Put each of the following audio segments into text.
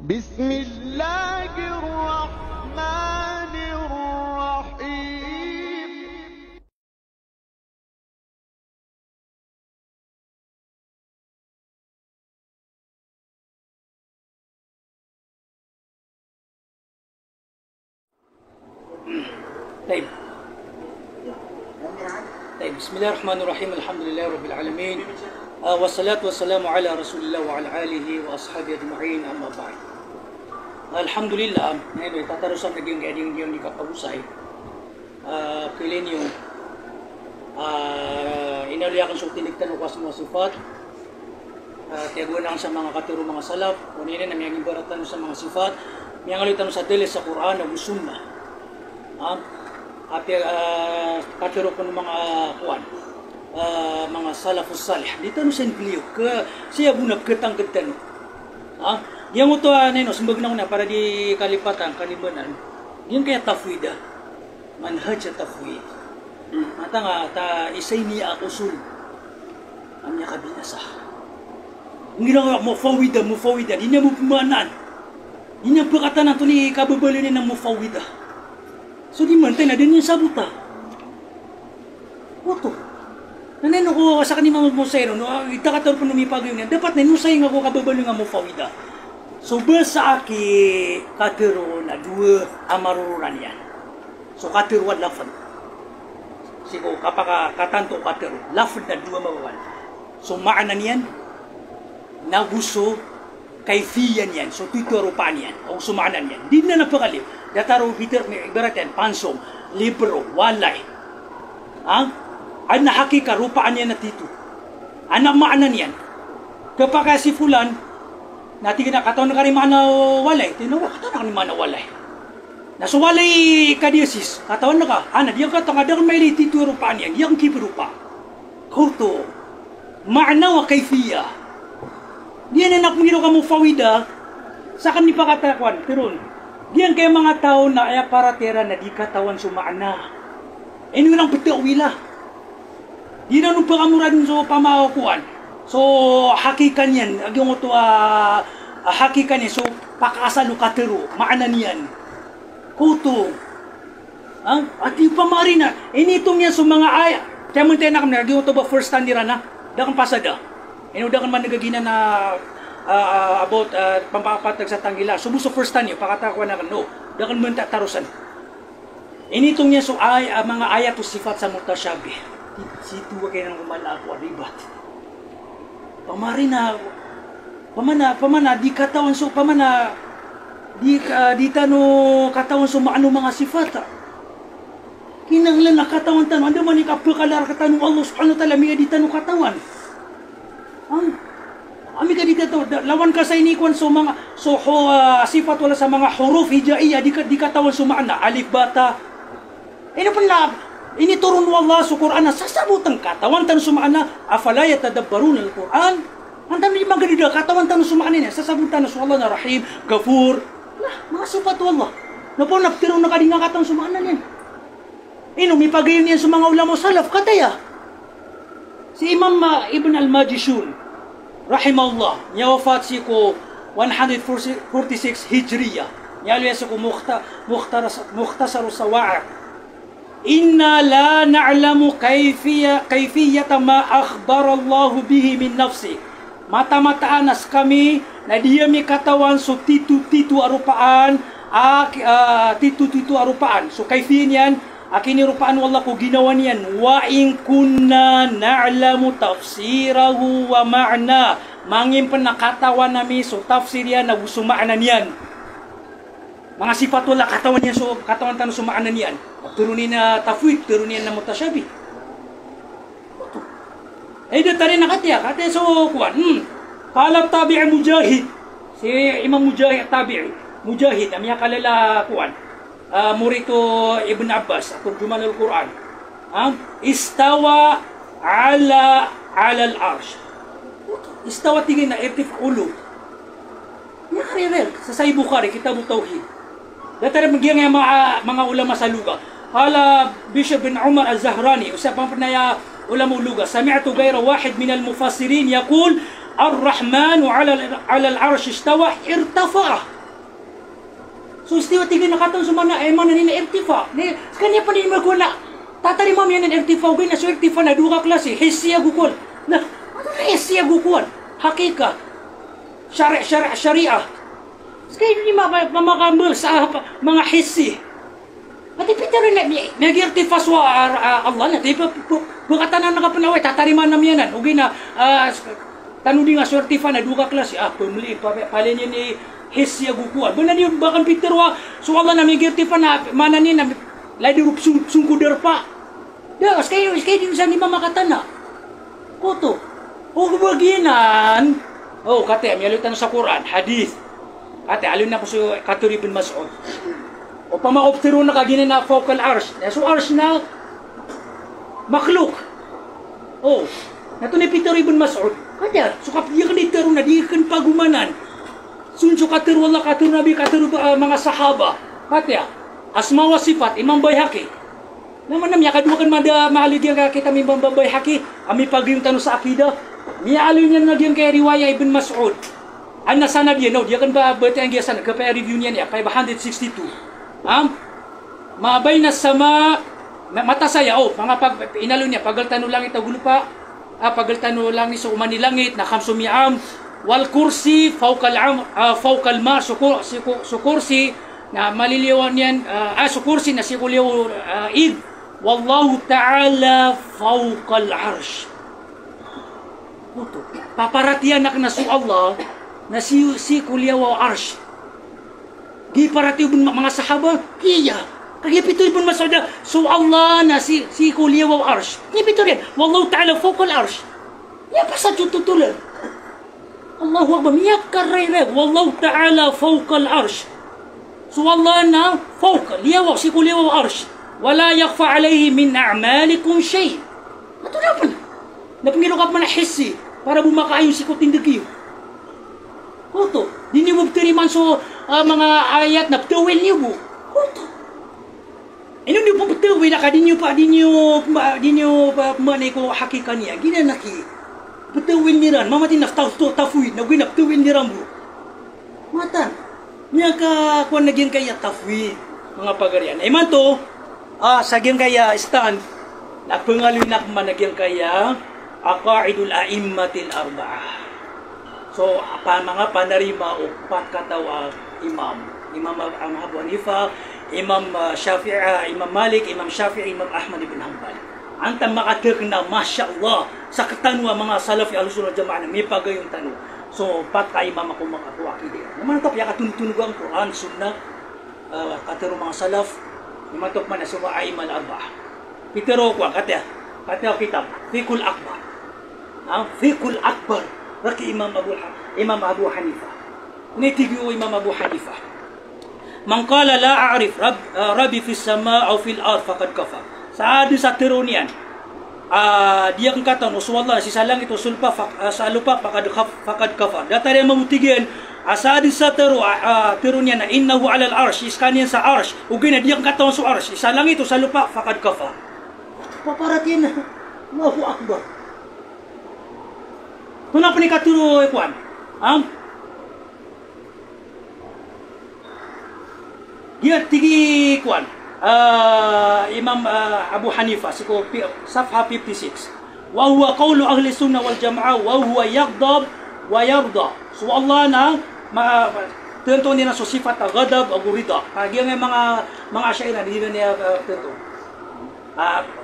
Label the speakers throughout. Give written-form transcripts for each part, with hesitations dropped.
Speaker 1: بسم الله الرحمن الرحيم.
Speaker 2: طيب بسم الله الرحمن الرحيم. الحمد لله رب العالمين والصلاة والسلام على رسول الله وعلى آله وأصحابه أجمعين. أما بعد. Alhamdulillah, ngayon tatarusan na yung di kapag-usay. Pilin yung inaluyakan sa tiligtan o kasi mga sifat. Tiyaguan na sa mga katuro mga salaf. Kunin na may baratan sa mga sifat. May ngalitan sa dili sa Quran o Sunnah. At katuro ko ng mga kuwan. Mga salafus salih. Dito no sa ingliyo ka siya bunap ketang-ketang. Yang mo to sumbag na para di kalipatan, kalibanan. Yung kaya tafwid manhaj tafwid. Mata nga ta isay niya usul. Ang niya kabinasa. Ang ginawa mufawida, di niya mo pumanan. Di niya pagkatanan to ni kababalin ng mufawida. So di man tayo na din yung sabuta. Wato. Nanay ko sa kanima mo sayro, itakator pa numipagaw niya. Dapat na nusay nga ko kababalin ng mufawida. So basa aki katero na dua amaruran yan. So katero at lafad. Siko kapag katanto katero, lafad na dua mawawan. So maana niyan, naguso kayfiyan yan. So tuturupaan yan. O sumaanan yan. Di na napakalip. Dataro Peter, ibarat pansong, libro, walay. Ang nakakika, rupaan yan na tito. Ang maanan yan. Kapag si fulan, natin kinakatawan na karimana walay. Tinawa, katawan na karimana walay. Naso walay kadiosis, katawan na ka. Diyan katawan, diyan may litituro pa niyan. Diyan kipirupa. Kauto, maana wa kayfiya. Diyan na nakmiro ka mo fawida, sa kami pa katakwan. Pero, diyan kaya mga tao na ay paratera na di katawan sumaana. Ino lang pagtawila. Di na nung pangamura dun sa pamakuan. So hakikan yan, yung ito hakikan yan, so pakasalo katero, maanan yan. Kuto. At yung pamari na, initong yan sa mga ay, kaya mo tayo na kami, yung ito ba first time nila na, dakang pasada. Dakan man nagagina na about pampapatag sa tanggila. So buso first time yun, pakatakwa na no, dakan man tarusan. Initong yan so ay, mga ayat o sifat sa mutasyabi. Situ kayo nang umala ako, ribat. Pamana di katawan so pamana di tano katawan so maano mga sifat. Kinanglan na katawan tano anda man ikapakalar katanong Allah subhanahu wa ta'ala mi di tano katawan. Ami ka di katawan lawan ka sa inikwan so mga sifat wala sa mga huruf hijaiyah di katawan so maana alif bata. Ino pala ini turun Allah sa Quran na sasabutan katawan tan sumaana afala yatadabbaruna al-Quran. Antam di magadida katawan tan sumaana niya sasabutan na Allah na Rahim, Ghafur. Mga sifat Allah. Napo naptiro na kadinga katawan sumaana niya. May pagayon niya sa mga ulama salaf kataya. Si Imam Ibn al-Majishun rahimahullah, niya wafat si ko 146 Hijriya. Niya aliyas ko mukhtasar sawa'a. Inna la na'lamu kayfiyata ma akhbar Allah bihi min nafsi. Mata-mataanas kami na diya mi katawan so titu arupaan titu arupaan. So kayfiyan yan akini rupaan wallah ko ginawa niyan wa in kunna na'lamu tafsirahu wa ma'na. Mangin pa nakatawan nami so tafsir yan na sumaanan yan. Mga sifat wala katawan niya so katawan tanong sumaanan niyan. Turunin na tafwid, turunin na mutasyabi. Dito rin nakatiya, kataya so kuwan. Kalab tabi'i Mujahid. Si Imam Mujahid tabi'i. Mujahid, amya kalala kuwan. Murito Ibn Abbas, turjuman al-Quran. Istawa ala al-arsh. Istawa tingin na irtif'ulu. Yan karirer, sa Sahih Bukhari, Kitab Tauhid. Dito rin magiging mga ulama sa luga. Hala Bishop bin Umar al-Zahrani, usapang panaya ulama luga, sami'tu ghayra wahid min al-mufassirin yaqul ar-Rahmanu 'ala al-'arsh istawa irtafa'a. So istiwa tigil na katong sumana ay man nila irtifa. Ni kanya pa ni maguna. Tatari mam yan irtifa ugay na so irtifa na duha klase. Hisiya gukol. Na ano hisiya gukol? Hakika. Syariah. Kaya ni mamakambal sa mga hisi. Pati pita rin nag-irtifa sa Allah na. Bukatanan na kapanaway, tatariman namin yanan. Ugay na, tanong nga swertifa na duka klase. Pumuli, palin yun ni hisiya gukuan. Buna niyo, bakan Peter wa, so Allah na may irtifa na, mana niya na, lagi rup sungkuder pa. Das, kayo din sa ni mamakatana. Koto. O baginan, kate, may alutan sa Quran, hadith. Ate, alun na ko sa Katuri bin Mas'ud. O pamaoptero na kagina na focal arch. So arch na makhluk. Nato ni Peter ibn Mas'ud. Kaya, so kapag kanitero na di kan pagumanan. Sunso katero wala katero nabi katero mga sahaba. Kaya, asma wa sifat Imam Bayhaqi. Naman namya kadua kan mada mahaligyan ka kita Imam Bayhaqi. Ami pagyung tanong sa akida. Niya alun niya na diyan kay riwaya Ibn Mas'ud. Ang nasana dia, dia kan berarti yang dia sana, kaya review niya, kaya 162. Mabay na sama, mata saya, mga inalo niya, pagaltano langit na gulupa, pagaltano langit sa umani langit, na kamsumiam, wal kursi, fawkal ma, sukursi, na maliliwan yan, sukursi na sikuliw id, wallahu ta'ala fawkal arsh. Paparatian na su Allah, na si kuliah wa arsh. Di parati mga sahaba, iya. Kaya pito ibn Mas'ud, so Allah na si kuliah wa arsh. Ni pito rin, wallahu ta'ala fawqa al-arsh. Ya pa sa tutulan. Allahu akbar, miyak karayre, wallahu ta'ala fawqa al-arsh. So Allah na fawqa, liyawa, si kuliah wa arsh. Wala yakhfa alayhi min a'malikum shay. Ito na pala. Napangilokap man na hissi, para bumakaayong si kutindigiyo. Kuto, di niyo tiriman so mga ayat na ptawil niyo mo. Kuto. Ino niyo po ptawil na ka, di niyo pa manay ko hakika niya. Ginanaki. Ptawil niran, mamatin na tafwid, na gina ptawil niran mo. Matan, niya ka kung naging kaya tafwid, mga pagarian. Man to, sa gyan kaya stand, na pangalinak man naging kaya, aqaidul a'immatil arba'ah. So, mga panarima o pakatawa imam Abu Hanifa, Imam Shafi'i, Imam Malik, Imam Shafi'i, Imam Ahmad ibn Hanbal. Antam makatek na, Masya Allah, sa katanwa mga salafi al-sunnah jamaah na may pagayong tanong. So, pagka imam ako makakuwaki din. Naman ito, kaya katunutunog ang Quran, sunnah, katero mga salaf, naman ito man na suma'ay mal-arba'ah. Pitero ko, katero kitab, Fiqhul Akbar. Fiqhul Akbar. Raki Imam Abu Hanifa. Nitigiyo Imam Abu Hanifa. Man qala la a'rif rabbi fi as-sama' aw fi al-ard faqad kafar. Sa sa tironian. Dia ang kata no wallah si salang ito sulpa sa lupa faqad kafar. Datare mamutigen sa tironian na innahu 'ala al-arsh, iskanian sa arsh. Ugay na dia ang kata sa arsh. Sa langit ito sa lupa faqad kafar. Paparatin na. Allahu akbar. Tuna pa ni katuro ikuan. Dia tigi kuan. Imam Abu Hanifa siko safha 56. Wa huwa qawlu ahli sunnah wal jamaah wa huwa yaghdab wa yarda. So Allah na tento niya so sifat ghadab o rida. Kaya mga asyaira hindi niya tento.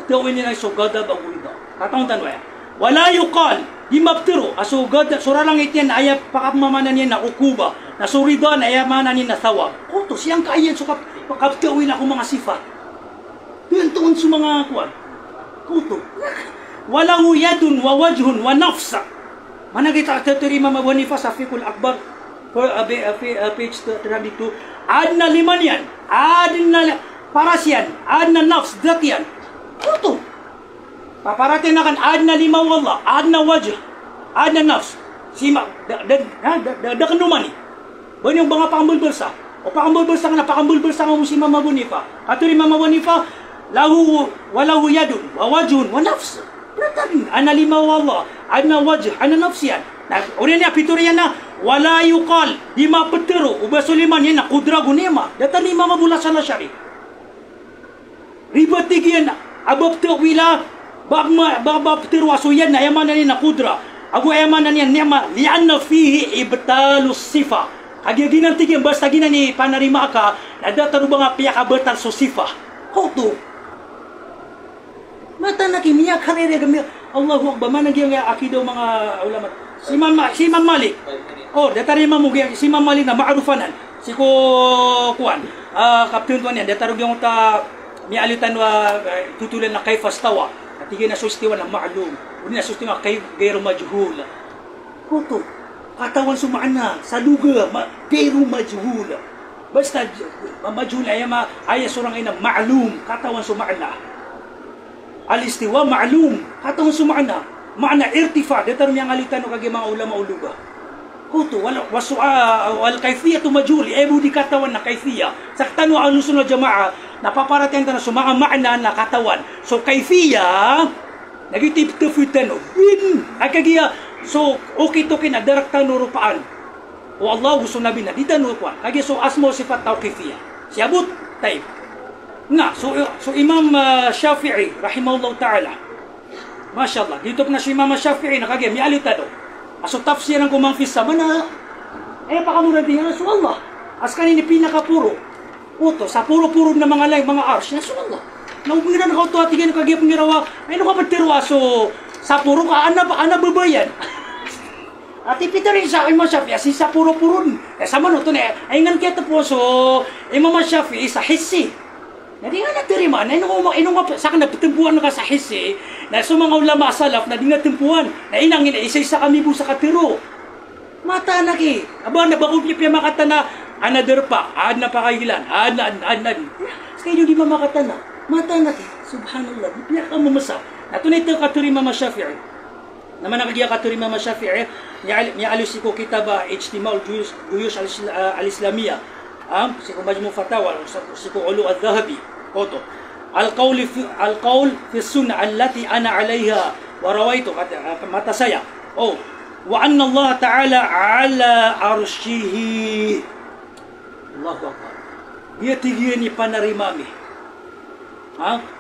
Speaker 2: Tawin niya so ghadab o rida. Katong tanwa. Wala yuqal di mabtiro aso ghadab sura lang itian ayat pakapmamanan niya na ukuba. Na surida na ayamanan niya na thawab. Kuto siyang kaayan so kaptawin ako mga sifat. Tentoon sa mga kuan. Kuto. Walahu yadun wa wajhun wa nafsa. Managita taturi Imam Abu Hanifa sa Fiqhul Akbar page 32. Adna liman yan. Adna parasyan. Adna nafs datiyan. Kuto. Paparatin na kan adna lima wallah. Adna wajh. Adna nafs. Sima. Dakan numani. Banyong mga pangambulbulsa. O pangambulbulsa nga na pangambulbulsa nga mo si Imam Abu Hanifa. Katuri Imam Abu Hanifa. Walahu yadun wa wajhun wa nafs. Berarti ana lima wallah, ana wajh, ana nafsiyan. Nah, orang ni piturian na wala yuqal di mapetero uba Suleiman yan na kudra gunema datan ni mga bula sana syari ribat tigian abab tawila bab petero asuyan na yaman ni na kudra agu yaman ni nema lianna fihi ibtalus sifa agiginan tigian basta gina ni panarima ka ada taruba nga piya ka betal so sifa hoto mata na kimiya karere gamir Allahu akbar mana gyang akidaw mga ulama si Imam Malik oh datari mo gyang si Imam Malik na maarufanan si ko kuan kapten tuan yan dataro gyang ta mialitan wa tutulan na kay fastawa at tigay na sustiwa na ma'lum uni na sustiwa kay gayro majhul hoto katawan sumana sa lugar gayro majhul basta majhul ay surang ina ma'lum katawan sumana al-istiwa ma'lum katawan sumana makna irtifa datar yang alitan kag mga ulama uluba kuto wal kayfiyatu majhul ebu di katawan na kayfiya saktano ang sunod jamaa napaparating na sumaka makna na katawan so kayfiya nagitip tufutan bin akagiya so okay to kina daraktan rupaan o Allah gusto nabi na ditan rupan kagi so asmo sifat tauqifiyah siabut taib nga so Imam Shafi'i rahimahullah taala masyaallah dito na si Imam Shafi'i nakagi mi alitado aso tafsir ang kumang fisa mana pakamura din na Allah askani ni pinakapuro uto sa puro-puro na mga lay mga arsh na Allah naubiran ka to atigan kagi pangirawa ay no ka patiro aso sa puro ka ana babayan at ipitarin sa Imam Shafi'i si sa puro-puron sama no to na ay ngan kita po so Imam Shafi'i sa hissi na di nga natirima, na inong sa akin napatimpuan ka sa hisi, na sa mga ulama salaf na di nga timpuan, na inangin na isa-isa kami po sa katiro. Mata na ki, aba na bako piya makata na, another pa, na pakagilan, Kaya yung di mamakata na, mata na ki, subhanallah, di piya ka mamasa. Natunay ito katiri Mama Shafi'i. Naman nakagiya katiri Mama Shafi'i, niya alusi ko kitaba, Ijtima'ul Juyush al-Islamiyah, سيكون مجموع فتاوى سيكون علو الذهبي قوتو القول في السنة التي أنا عليها ورويت متى سيا وأن الله تعالى على عرشه الله أكبر dia tinggi panarimami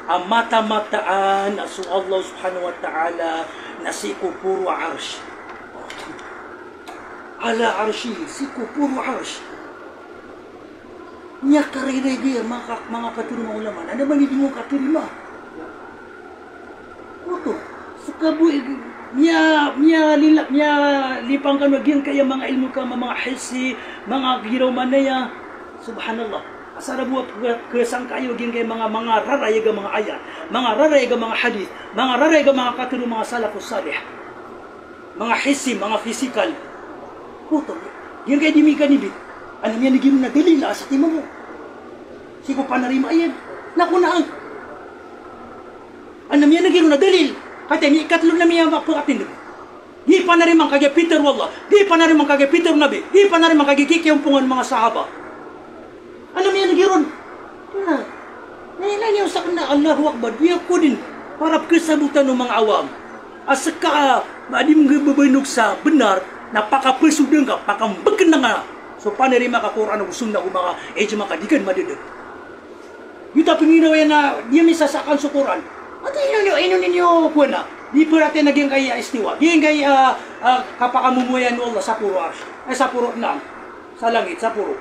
Speaker 2: mata-mataan asu Allah subhanahu wa ta'ala nasikupuru arsh ala arshi sikupuru arsh niya karere dia mga katulong mga ulaman. Ano ba hindi mo katirima? Oto, sukabu niya lipang ka nagyan kaya mga ilmu ka mga hisi, mga giraw manaya. Subhanallah. Asara buat kesang kayo gin kay mga raray ga mga ayat, mga raray ga mga hadith, mga raray ga mga katulong mga salafus salih. Mga hisi, mga physical. Oto, gin kay dimi kanibit. Ano niya naging na dalila sa timo mo? Siko panarima yan. Nakunaan. Ano niya naging na dalil? Kaya niya ikatlong na niya mapakatin. Di panarimang kagay Peter wallah. Di panarimang kagay Peter Nabi. Di panarimang kagay kikiyampungan mga sahaba. Ano niya naging ron? Nailan niya sa kanya Allahu Akbar. Biya ko din. Para kesabutan ng mga awam. Asaka maadi mong babaynog sa benar. Napakapesudeng ka. Pakambagin na nga. So panarima ka Quran o sunna o mga ejma ka dikan madedeg. Yuta pinginaw yan na diya may sasakan sa Quran. At ino ninyo kuwana. Di pa natin naging kaya istiwa. Di kaya kapakamumuyan o Allah sa puro arsh. Ay sa puro na. Sa langit, sa puro.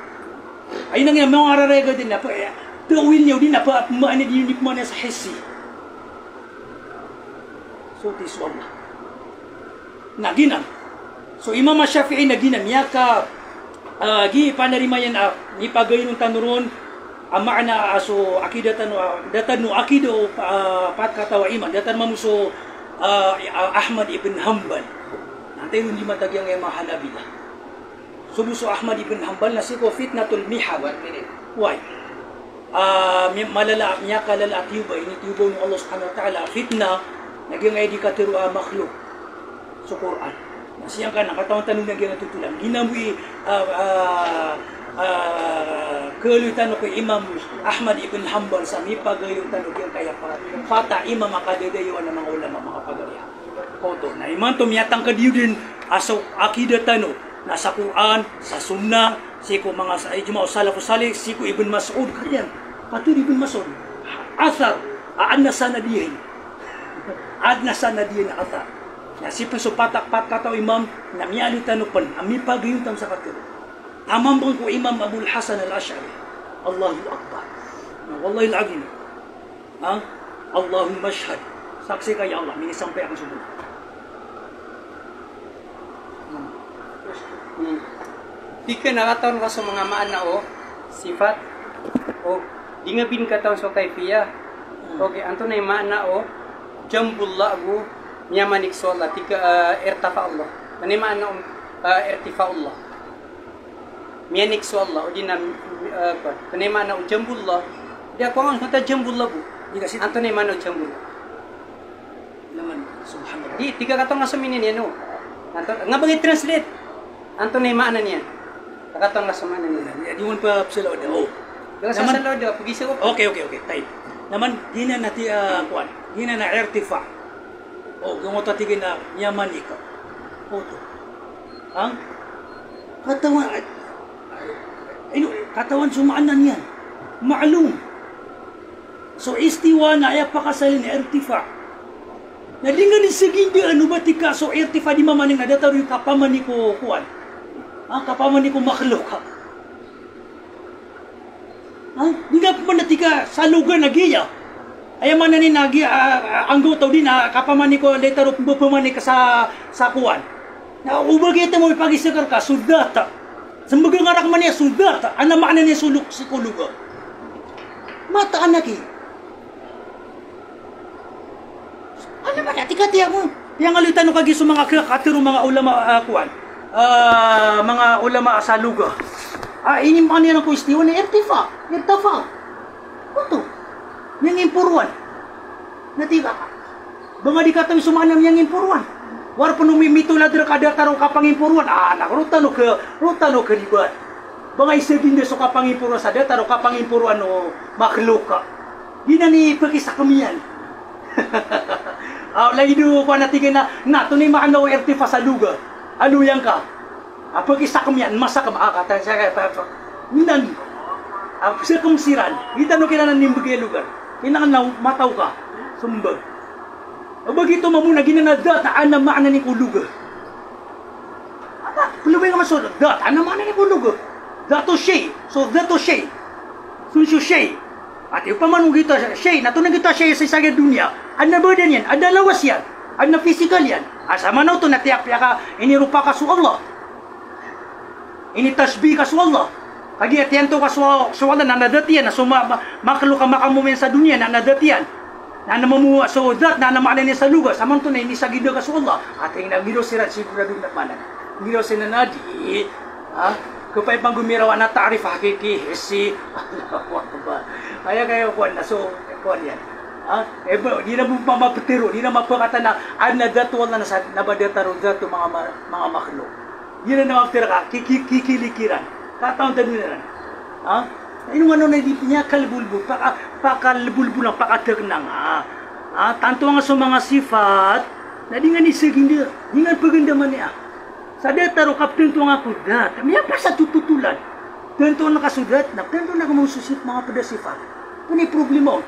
Speaker 2: Ay nang yung mga ararega din na pa. Tuwin niyo din na pa. Maanid yun di pa sa hisi. So tiswala. Naginam. So Imam Shafi'i naginam. Yaka gi panarima yan ni pagayon tanuron maana aso akidatan datan no akido pat katawa iman datan mamuso Ahmad ibn Hanbal nanti hindi matagyang ay mahanabila sumuso Ahmad ibn Hanbal na siko fitnatul mihab 1 minute why malala niya kalala tiyuba ini tiyuba ng Allah subhanahu wa ta'ala fitna naging ay di katiru makhluk sa Quran Masiyang ka nakatawang tanong na gina tutulan. Ginamui keulutan ko Imam Ahmad ibn Hanbal sa mipagayong tanong yung kaya pata imam makadadayo ng mga ulama mga pagaya. Koto na iman to miyatang kadiyo din aso akida tano nasa Quran, sa Sunnah, siko mga sa ijma' salafus salih, siko Ibn Mas'ud kalian. Katul Ibn Mas'ud. Athar, adna sanadiyin. Adna sanadiyin athar. Ya si pesupatak pat kata imam namyali tanupan, ami pagayutam sa katul. Tamam bang ko Imam Abul Hasan Al-Ash'ari. Allahu Akbar. Wallahi al-azim. Allahumma ashhad. Saksi kaya Allah, ini sampai ang sumunod.
Speaker 3: Di ka nakataon ka sa mga maana o sifat o di nga bin kataon sa kayfiya. Okay, anto na yung maana o jambullah agu nyamanik so Allah tika irtafa Allah. Ano maana o irtifa Allah. Miyanik so Allah o di na ano maana o jambullah. Di ako ang kata jambullah bu. Anto na yung maana o jambullah.
Speaker 2: Naman, subhanallah.
Speaker 3: Di tiga kataon nga sa minin yan o. Nga bagay translate. Anto na yung maana niya. Kakataon nga sa maana niya.
Speaker 2: Di mo pa sila o.
Speaker 3: Daga sa salaw daw, pag-isa ko.
Speaker 2: Okay. Tayo. Naman, di na nati, kuan. Di na irtifa. O, yung tatigin na yaman ikaw. Oto. Ang katawan, katawan sumaanan yan. Ma'lum. So, istiwa na ay pakasalin irtifa. Nadingan din sige di ano ba tika. So, irtifa di mamaning nadataw yung kapaman ni ko kuan. Kapaman ni ko makhluk ha. Di nga pa natika sa lugar na giya. Ay man ni nagi anggo taw din kapaman ni ko later of pumani ka sa kuan. Na ubagita mo ipagisakar ka sudata. Sambaga ngarak man niya sudata. Ana makna ni suluk psikologo. Mata anak ano ba natika tiya mo? Yang alitan no kagi sa mga katiro mga ulama kuan. Mga ulama sa lugar. Ini man yan ang istiwa ni irtifa. Ito. Yang impuruan. Natiba ka. Banga di katawi sumanam yang impuruan. War pa numimito na dira kada tarong kapangimpuruan. Ruta no ka libat. Banga isagin na so kapangimpuruan sa data ro kapangimpuruan no makhluk ka. Di na ni pagisa kamiyan. Laido ko natingin na tunay maano irtifa sa lugar. Ano yan ka? Pag isa kami yan, masakam akatan siya kaya minan. Sa kumsiran, kita no kailangan nimbagay lugar. Kailangan mataw ka, sumbag. Bagito mamuna, ginanada, taan na maana ni kulugar. Pulubay nga masulog, taan na maana ni kulugar. Dato siya, so dato siya. Sunso siya. At yung pamanong kita siya, natunang kita siya sa isang dunia. Ada badan yan, ada lawas yan, ada physical yan. Asa manaw to natiyak-tiyak ka, inirupa ka su Allah. Ini tasbih ka su Allah. Kagi atiyan to ka su Allah na nadatiyan, na makhluk ka makamumin sa dunia na nadatiyan. Na namamuha sa udat, na namanan niya sa lugar. Saman to na ini sagida ka su Allah. At yung nagmiro sirat sigurado na panan. Miro sinanadi, kapay pang gumirawa na ta'rif hakiki, si kaya kayo kuwan na so kuwan yan. Di na mo mapatiro, di na mapakata na datu wala na sa nabadataro datu mga makhluk. Di na mapatira ka, kikilikiran. Kataon tayo na rin. Ino ano na di niya kalbulbul, pakalbulbul ang pakatagnang. Tanto nga sa mga sifat, na di nga nisagin di nga pagandaman niya. Sa dataro kapten to nga kudat, miya pa sa tututulan. Tento nakasudat, na tento na kumususit mga padasifat. Kuni problema.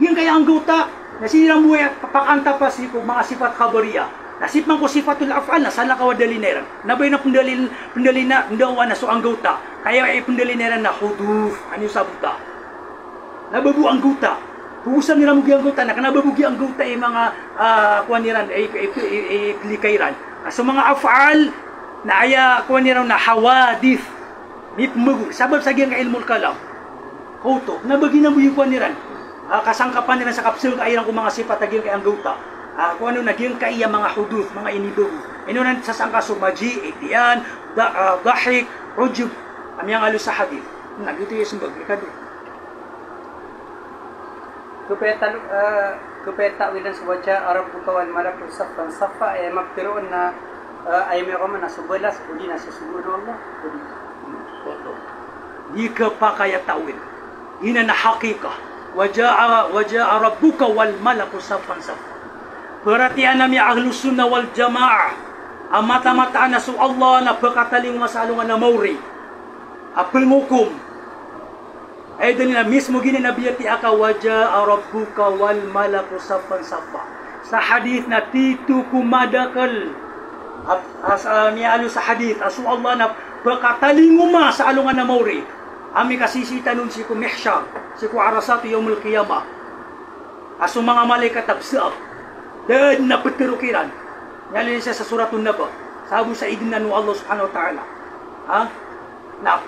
Speaker 2: Yan kaya ang guta, nasirang buhay, pakanta pa si mga sifat khabariya. Nasip man ko sifatul af'al na sana kawadalineran. Nabay na pendali na ndawa na so ang guta. Kaya ay pendalineran na huduf, ano sa buta. Nababu ang guta. Puusan nila mugi ang guta na kanababugi ang guta ay mga kuaniran ay klikairan. So mga af'al na aya kuaniran na hawadith. Nipmugu, sabab sa giyang ilmul kalam. Koto, nabagi na mo yung kuaniran. Kasangkapan nila sa kapsul kailang kung mga sifat aging kay ang guta. Kung ano naging kaya mga hudud, mga inibago. Inunan sa sangka sumaji, itian, dahik, rujub, amyang alu sa hadith. Nagito yung sumbag, ikado.
Speaker 3: Kupeta wilan sa wajah Arab bukawal malak usafan safa ay magtiroon na ay may kaman na subalas o di na susugudo Allah.
Speaker 2: Di ka pa kaya tawin. Ina na hakika. Waja'a rabbuka wal malaku safan safa. Perhatian nami ahlus sunnah wal jamaah. Amata-mata na su Allah na pagkataling masalungan na mauri. Apel ngukum. Ay doon na mismo gini nabiyati aka waja rabbuka wal malaku saffan saffa. Sa hadith na titu kumadakal. Nialo sa hadith asu Allah na pagkataling sa alungan na mauri. Ami kasisita nun si ku mihsyar, si ku arasatu yaumul qiyamah. Asu mga malaikat absab. Dan na petirukiran. Nyalin siya sa suratun Naba. Sabi sa idin na Allah subhanahu wa ta'ala. Ha? Na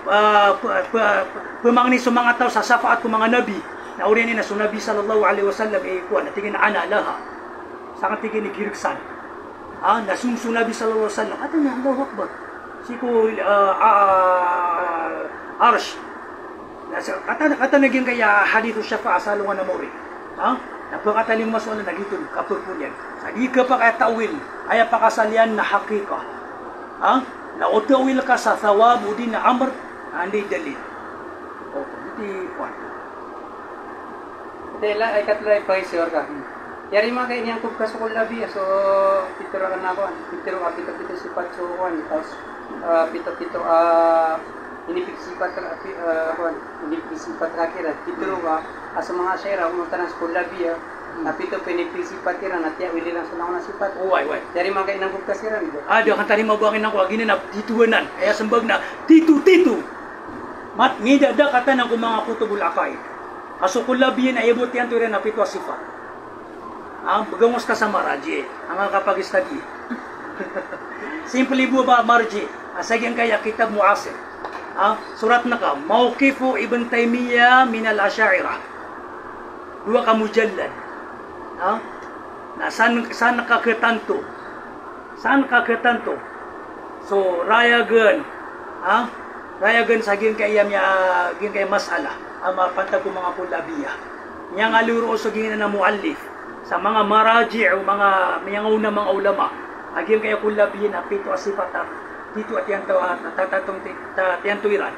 Speaker 2: pemangni sa mga tao sa safaat ko mga nabi. Na uriyan na sa nabi sallallahu alaihi wasallam kuha natingin na ana laha. Sa katigin ni Kiriksan. Ha? Nasumsu nabi sallallahu alaihi wasallam. Ato na Allahu Akbar. Si ko arsh. Kata naging kaya hadithu syafa'a sa lungan na mori. Ha? Napakataling masalah nagitun kapurpunyan. Hindi ka pa kaya tawil, ay pakasalian na hakika. Ha? Na utawil ka sa thawab o din na amr, hindi dalil. O, hindi kuwan.
Speaker 3: Dela ay katlay pa isyor ka. Yari mga kayo niyang kubka sa kulabi, so pituro ka na ako. Pito sifat so kuwan. Tapos pito inipisipat akhirat. Pituro ka. Asa mga asyera, umunta ng skulabi, na pito pinipisipat kira, na tiya, wili lang sa na sifat.
Speaker 2: Uway.
Speaker 3: Dari mga kayo ng kubka sira.
Speaker 2: Diyo kan tadi mabuangin ako, gini na tituanan. Kaya sembag na, titu. Mat, ngida da kata ng mga kutubul akaid. Aso kulabi na ibot yan tuwira na pito sifat. Bagamos ka sa maraji, ang kapag-istadi. Simple ibu ba marji, asagyan kaya kitab muasir. Surat na ka, Mawqifu Ibn Taymiyyah min al-Asy'ariyah. 2 ka mujallad. Na saan nakaketanto? So rayagan, sa gin kay masala, ang mapantag ko mga kulabiya. Yang aluro sa gina na muallif sa mga maraji o mga ulama. Agin kay kulabiya na pito asifat dito at yan tuwiran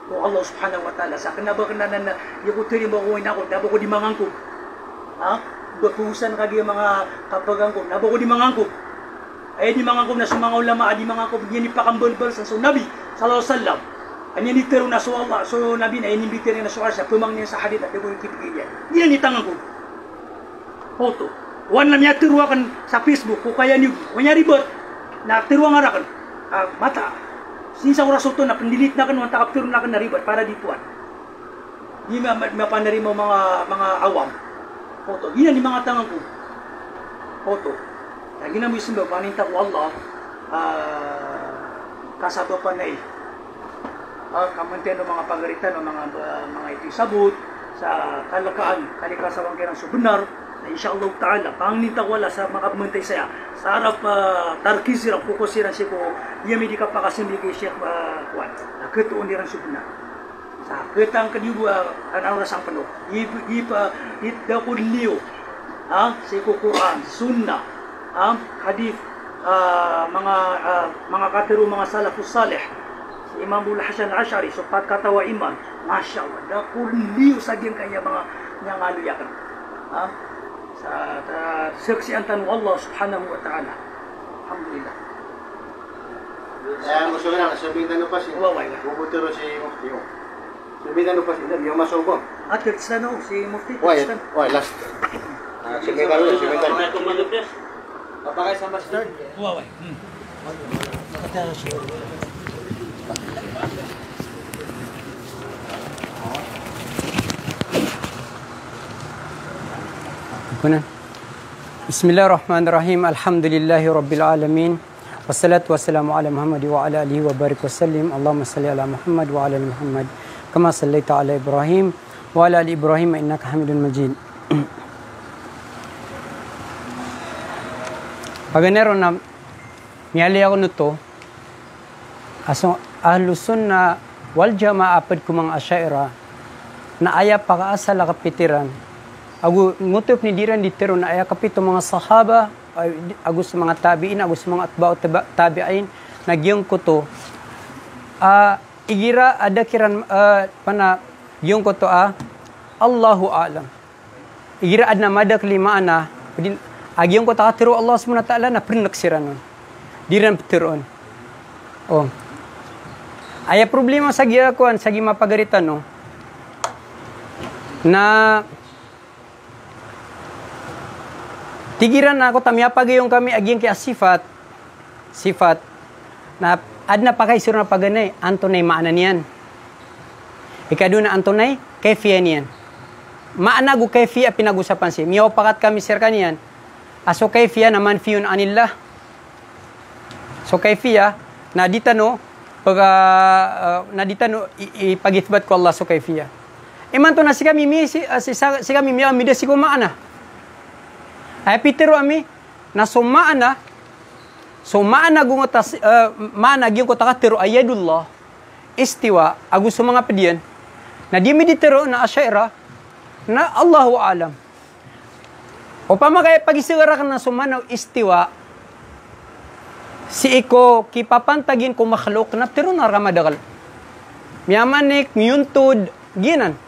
Speaker 2: o Allah subhanahu wa ta'ala sa kanabakanan na yukutiri mo ko inako nabo ko di mangangkog bakusan kagi mga kapagangkog nabo ko di mangangkog ay di mangangkog na sa mga ulama di mangangkog yan ipakambal-bal sa Nabi sallallahu alaihi wasallam anya ni tero na so Allah so Nabi na inimbiter na so sa pumang niya sa hadith at ibo kipigyan yan ni tangangkog foto wan na niya tiruakan sa Facebook ko kaya ni wanya ribot na tiruang arakan mata sinsa oras ito na pendilit na kan takap turun na kan naribat para dipuan di mapanari mo mga awam foto gina ni mga tangang ko foto lagi na mo isimba paninta ko Allah kasaba pa na kamantian ng mga pagaritan ng mga ito sabot sa kalikasawang kirang subenar insyaallah ta'ala pangnita wala sa makapmentay saya sa harap tarkisirang kukusiran si ko yami di kapakasimbi kay Sheikh Kuan nakatuon dirang subna sa ketang kedua ang oras ang penuh idakul liyo si Quran sunnah hadith mga katiru mga salafus salih si Imam Abdul Hasan Al-Asy'ari supat katawa iman masyaallah dakul liyo saging kaya mga nyangaluyakan sa saksian tanu Allah subhanahu wa ta'ala. Alhamdulillah.
Speaker 4: Gusto ko lang, sabihin na pa siya. Bubuturo si Mufti. Sabihin na pa siya, yung masubong.
Speaker 2: Kirtsan si Mufti.
Speaker 4: Why, last. Sige ka rin, sige ka rin.
Speaker 3: Papakay sa mustard.
Speaker 2: Waway. Nakatara siya.
Speaker 3: Bismillahirrahmanirrahim. Alhamdulillahi rabbil alamin. Wassalatu wassalamu ala Muhammad wa ala alihi wa barik wasallim. Allahumma salli ala Muhammad wa ala ali Muhammad kama sallaita ala Ibrahim wa ala ali Ibrahim innaka Hamidun Majid. Paganero na miyali ako nito aso ahlus sunna wal jamaa apad ko mga asyaira na aya pakaasala kapitiran agu ngutip ni diran ditero na aya kapito mga sahaba agus mga tabiin agus mga atba'u tabi'in nagyong kuto igira ada kiran pana yung kuto Allahu a'lam igira adna madak lima ana agyong kuto atiro Allah subhanahu wa ta'ala na prinnak siranon diran petiron. Oh. Aya problema sa giakuan sa gimapagaritan no. Na tigiran na ako tamiyapagayong kami aging kay sifat na adna pa kay siro na paganay antonay maana niyan. Ikaduna antonay kayfiya niyan. Maana gu kayfiya pinag-usapan siya. Miyaw pakat kami sir kaniyan. Aso kayfiya naman fiyun anillah. So kayfiya na ditano pag ipagitbat ko Allah so kayfiya. Iman to na si kami miyaw midasi ko maana. Ay pitero ami na sumaana gungotas maana gyud ko takatero ayadullah istiwa agus mga pedian na di meditero na asyaira na Allahu alam. O pamakay pagisigara ka na sumanaw istiwa si iko kipapantagin ko makhluk na pero na ramadakal. Miyamanik miyuntod ginan.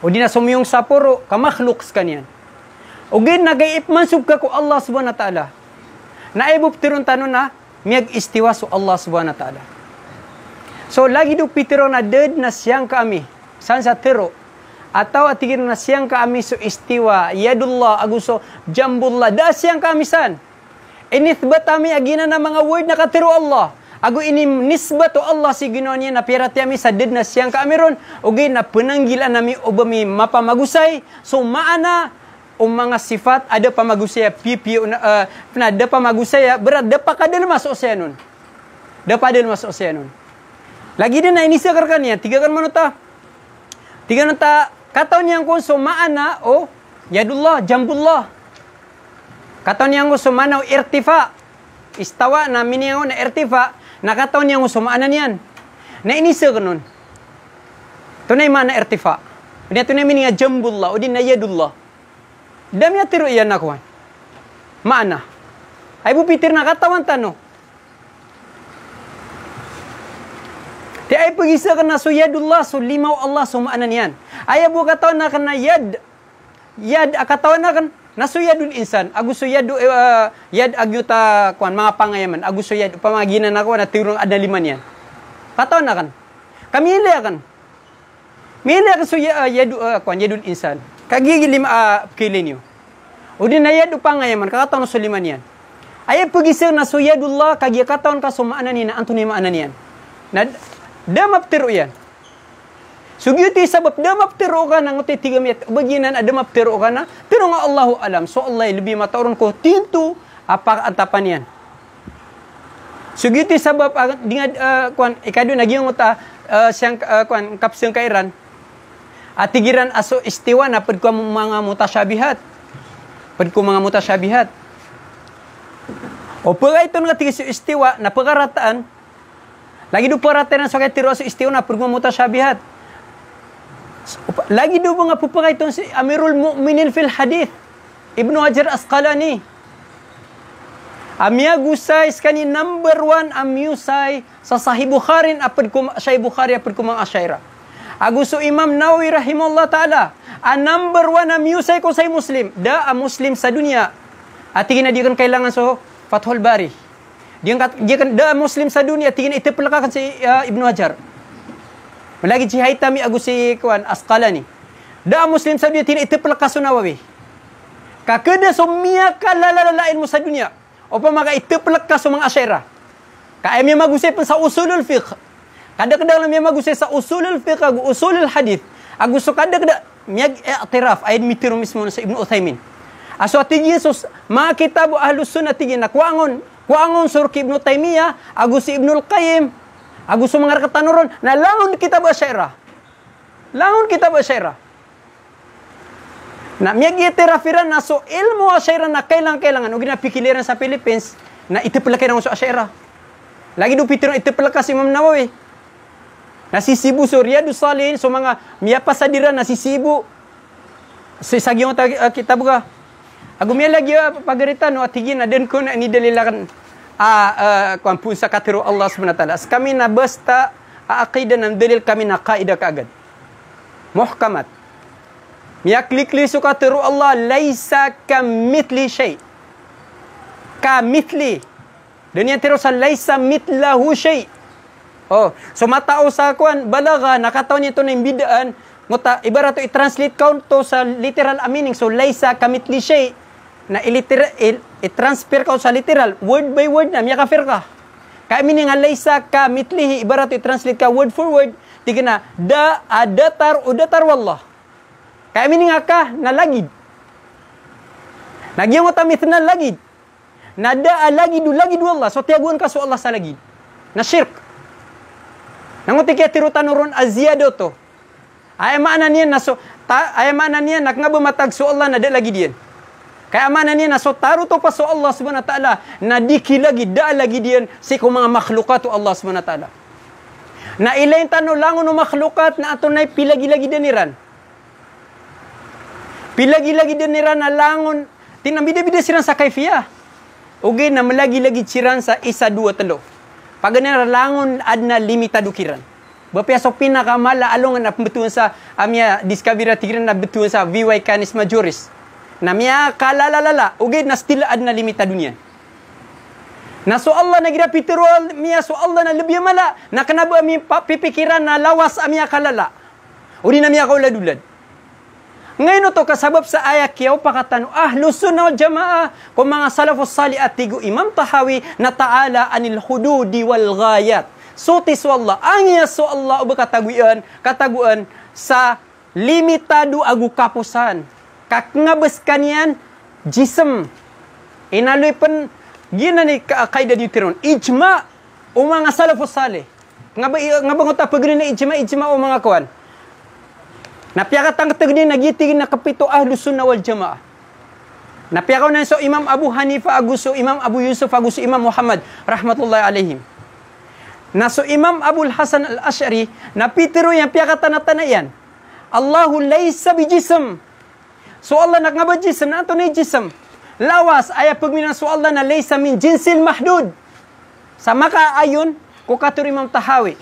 Speaker 3: O di na sumiyong sapuro ka makhluk kaniyan. O gin nagaip mansub ka ko Allah subhanahu wa ta'ala. Naibop tiron tanon na miyag istiwa so Allah subhanahu wa ta'ala. So lagi do pitiro na ded na siyang kami san sa tiro atau atigir na siyang kami so istiwa yadullah aguso jambullah da siyang kami san. Inithbat kami agina na mga word na katiro Allah. Ago ini nisbat to Allah si Ginoo niya na pirati kami sa ded na siyang kami ron ugay na penanggilan nami ubami mapamagusay so maana mga sifat ada pamagusaya pipi ada pamagusaya berat dapa kadal masuk oseanon. Dapa kadal masuk oseanon. Lagi din na inisakarkan niya tiga kan manuta kataon niyang ko so maana o yadullah jambullah. Kataon niyang ko so maana irtifa istawa na miniyang na irtifa nakataon niyang ko so maana niyan. Na inisakarnon. Tunay mana irtifa. Udah tunay mininga jambullah udin na yadullah. Dami atiro iyan na kuwan. Maana. Ay bupitir na katawan tano. Ti ay pagisa ka na so yadullah so limaw Allah so maana niyan. Ay bu katawan na kan na yad akatawan na kan naso yadul insan. Agus so yadu yad agyuta kuwan mga pangayaman. Agus so yad pamaginan na kuwan na tirong adaliman yan. Katawan na kan. Kamili kan. Mili ka so yadu kuwan yadul insan. Kagigil kilin niyo. O din na yad upangayaman, kakataon sa liman yan. Ay pagisir na so yadullah, kagikataon ka sumaanan niya, antunay maanan yan. Na damaptiro yan. Sugyuti sabab damaptiro ka na nguti tigamit, baginan damaptiro ka na, pero nga Allahu alam, so Allah lebih matauron ko, tinto, apak antapan yan. Sugyuti sabab, ikado nagyong uta, siyang kapsang kairan, at tigiran aso istiwa na pad ko mga mutasyabihat. Pad ko mga mutasyabihat. O pagay ito nga tigis istiwa na pagarataan, lagi do parataan sa kay tiro aso istiwa na pad ko mutasyabihat. Lagi do mga pupagay ito si Amirul Mu'minin fil Hadith, Ibnu Hajar Asqalani. Amya gusay skani number 1 amyusay sa Sahih Bukhari apad ko Sahih Bukhari apad ko mga asyaira. Aguso Imam Nawawi rahimahullah ta'ala. Number 1 na musay ko sa Muslim. Da a Muslim sa dunia. At tingin na di kan kailangan so Fathul Bari. Di kan da Muslim sa dunia. Tingin na itipalakakan si Ibnu Hajar. Malagi si Haytami agus si Asqalani. Da Muslim sa dunia. Tingin na itipalakakan so Nawawi. Kakada so miya ka lalalain mo sa dunia. O pa maka itipalakakan so mga asyaira. Kaya miya magusay pa sa usulul fiqh. Kadang-kadang may magusay sa usulul fiqh, usulul hadith. Agusto kadang-kadang miyag i'tiraf ayat mitiro mismo sa Ibnu Uthaymin. Aso ati Jesus mga kitabu ahlus sunnah tigin na kuangon sur Ibnu Taymiyah, agus si Ibnul Qayyim, agus mga katanuron na langon kitab asyairah. Langon kitab asyairah. Na miyag i'tirafiran na so ilmu asyairah na kailangan ug ginapikiliran sa Philippines na itipalakay na so asyairah. Lagi do pitiro itipalaka si Imam Nawawi. Nasisibu so Riyadus Salihin so mga miyapasadiran nasisibu so sagyong kitab ka agumya lagi pagarita no atigin na den ko na ni dalilakan kuan pun sa katiro Allah subhanahu wa ta'ala kami na basta aqidah ng dalil kami na kaidah kaagad muhkamat miyaklikli so katiro Allah laisa kamithli shay kamithli Dunia terus laisa mitlahu syai. Oh, so matao sa kuan balaga nakataw niya to na bidaan. Ngota ibarat to i-translate count to sa literal meaning. So laisa kamitli syai. Na i-transfer ka sa literal word by word na miya kafir ka. Kaya meaning nga laisa kamitlihi ibarat to i-translate ka word for word. Tiga na da adatar udatar wallah. Kaya meaning nga ka na lagid. Nagyang ngota mithna lagid. Nada lagidu lagidu Allah. So tiaguan ka so Allah sa lagid. Na syirk. Nanguti kaya tirutan urun aziyado to. Ay maana niya na so ay maana niya nak nga bumatag so Allah na da lagi diyan. Kaya maana niya na so taro to pa so Allah subhanahu wa ta'ala na diki lagi da lagi diyan si kung mga makhlukat to Allah subhanahu wa ta'ala. Na ilain tano langon no makhlukat na ato nay pilagi-lagi deniran. Pilagi-lagi deniran na langon tinambida-bida siran sa kayfiyah. Ugi na malagi-lagi siran sa 1, 2, 3. Pag ganyan langon adna limitado kiran. Bapiasok pinakamala alongan na betuan sa amya discovery tigran na betuan sa VY canis majoris. Na miya kalalalala ugid na still adna limitado niyan. Na so Allah nagira pitirol miya so Allah na lebih mala na kanaba mi pipikiran na lawas amya kalala. Uri na miya kauladulad. Ngayon to kasabab sa ayat kiyaw pakatano ahlus sunnah wal jamaah kung mga salafus salih at tigo Imam Tahawi na ta'ala anil hududi wal ghayat. Sutis wallah angya so Allah kataguan sa limitado agu kapusan. Kakngabes kanian jism. Inaloy pen gina ni kaidah ditiron ijma o mga salafus salih. Ngabangota pagrin na ijma o mga kawan. Napiakat ang tagni nagitigin na kapito ahlus sunnah wal jamaah. Napiakaw na so Imam Abu Hanifa aguso Imam Abu Yusuf aguso Imam Muhammad rahmatullahi alaihim. Na so Imam Abul Hasan al-Ash'ari napitiro yang piakatan na tanayan. Allahu laysa bijism. So Allah nakngaba jism na ato ni jism. Lawas aya pagminan so Allah na laysa min jinsil mahdud. Sa maka ayon ko katur Imam Tahawi.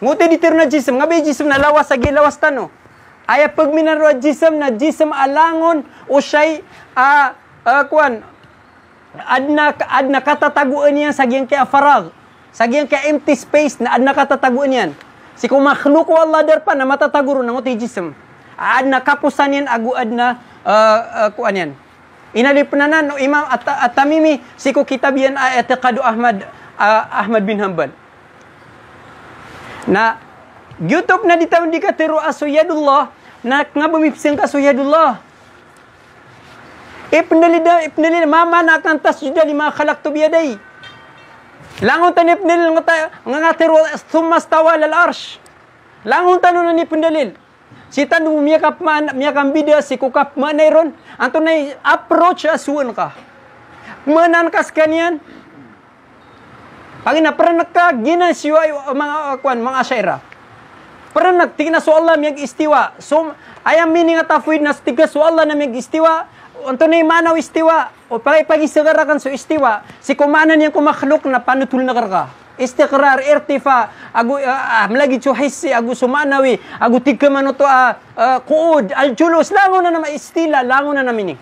Speaker 3: Nguti ditiro na jism ngabe jism na lawas sa gilawas tano. Aya pagminan ro jism na jism alangon o siya'y kuan adna katataguan yan sa giyang kaya farag. Sa giyang kaya empty space na adna katataguan yan. Si kung makhluk Allah darpa na matataguro ng uti jism. Adna kapusan yan agu adna kuan yan. Inalipunanan no Imam At-Tamimi si ko kitab yan atiqadu Ahmad bin Hanbal. Na YouTube na ditawag di katiro asuyadullah na nga bumipsing kasuyadullah. Ipnalida mama na kan tasjuda lima khalaqtu biyaday. Langon tan ipnalil nga katiro thumma stawa lal arsh. Langon tan ni ipnalil. Si tan miyakap bida si kukap manayron anto nay approach asuan ka. Manan kas kanyan. Pag inapranak ka ginasiwa mga asyaira. Peranak tingna so Allah miyag istiwa. So ayam meaning at afuid na tiga so Allah na miyag istiwa. Unto na manaw istiwa. O pag-isagarakan so istiwa. Si kumanan niya kumakhluk na panutul na karka. Istiqrar, irtifa, agu malagi chuhisi, agu sumanawi, agu tigka manuto kuud, al-julus, lango na naman istila, lango na namin.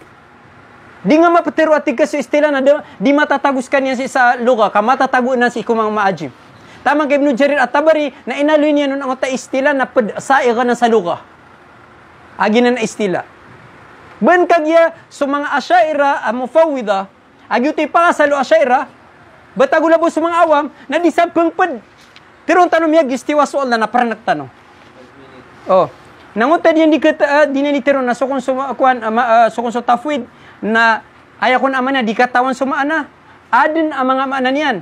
Speaker 3: Di nga mapatero at tigka so istila na di matatagus ka niya sa luga, kamatatago na si kumang maajim. Tamang kay Ibn Jarir at-Tabari na inaloy niya nun ang istila na saiga na sa luga. Agi na istila. Ben kagya so mga asyaira, mufawwida, agyuti pa sa lo asyaira, batagulabo sa mga awam na di sa pengped. Tirong tanong miya gistiwa so Allah na parang nagtanong. Oh, nanguta diyan di na tiro na sukon so tafwid na ayakon amana di katawan sumaana. Adin ang mga amanan niyan.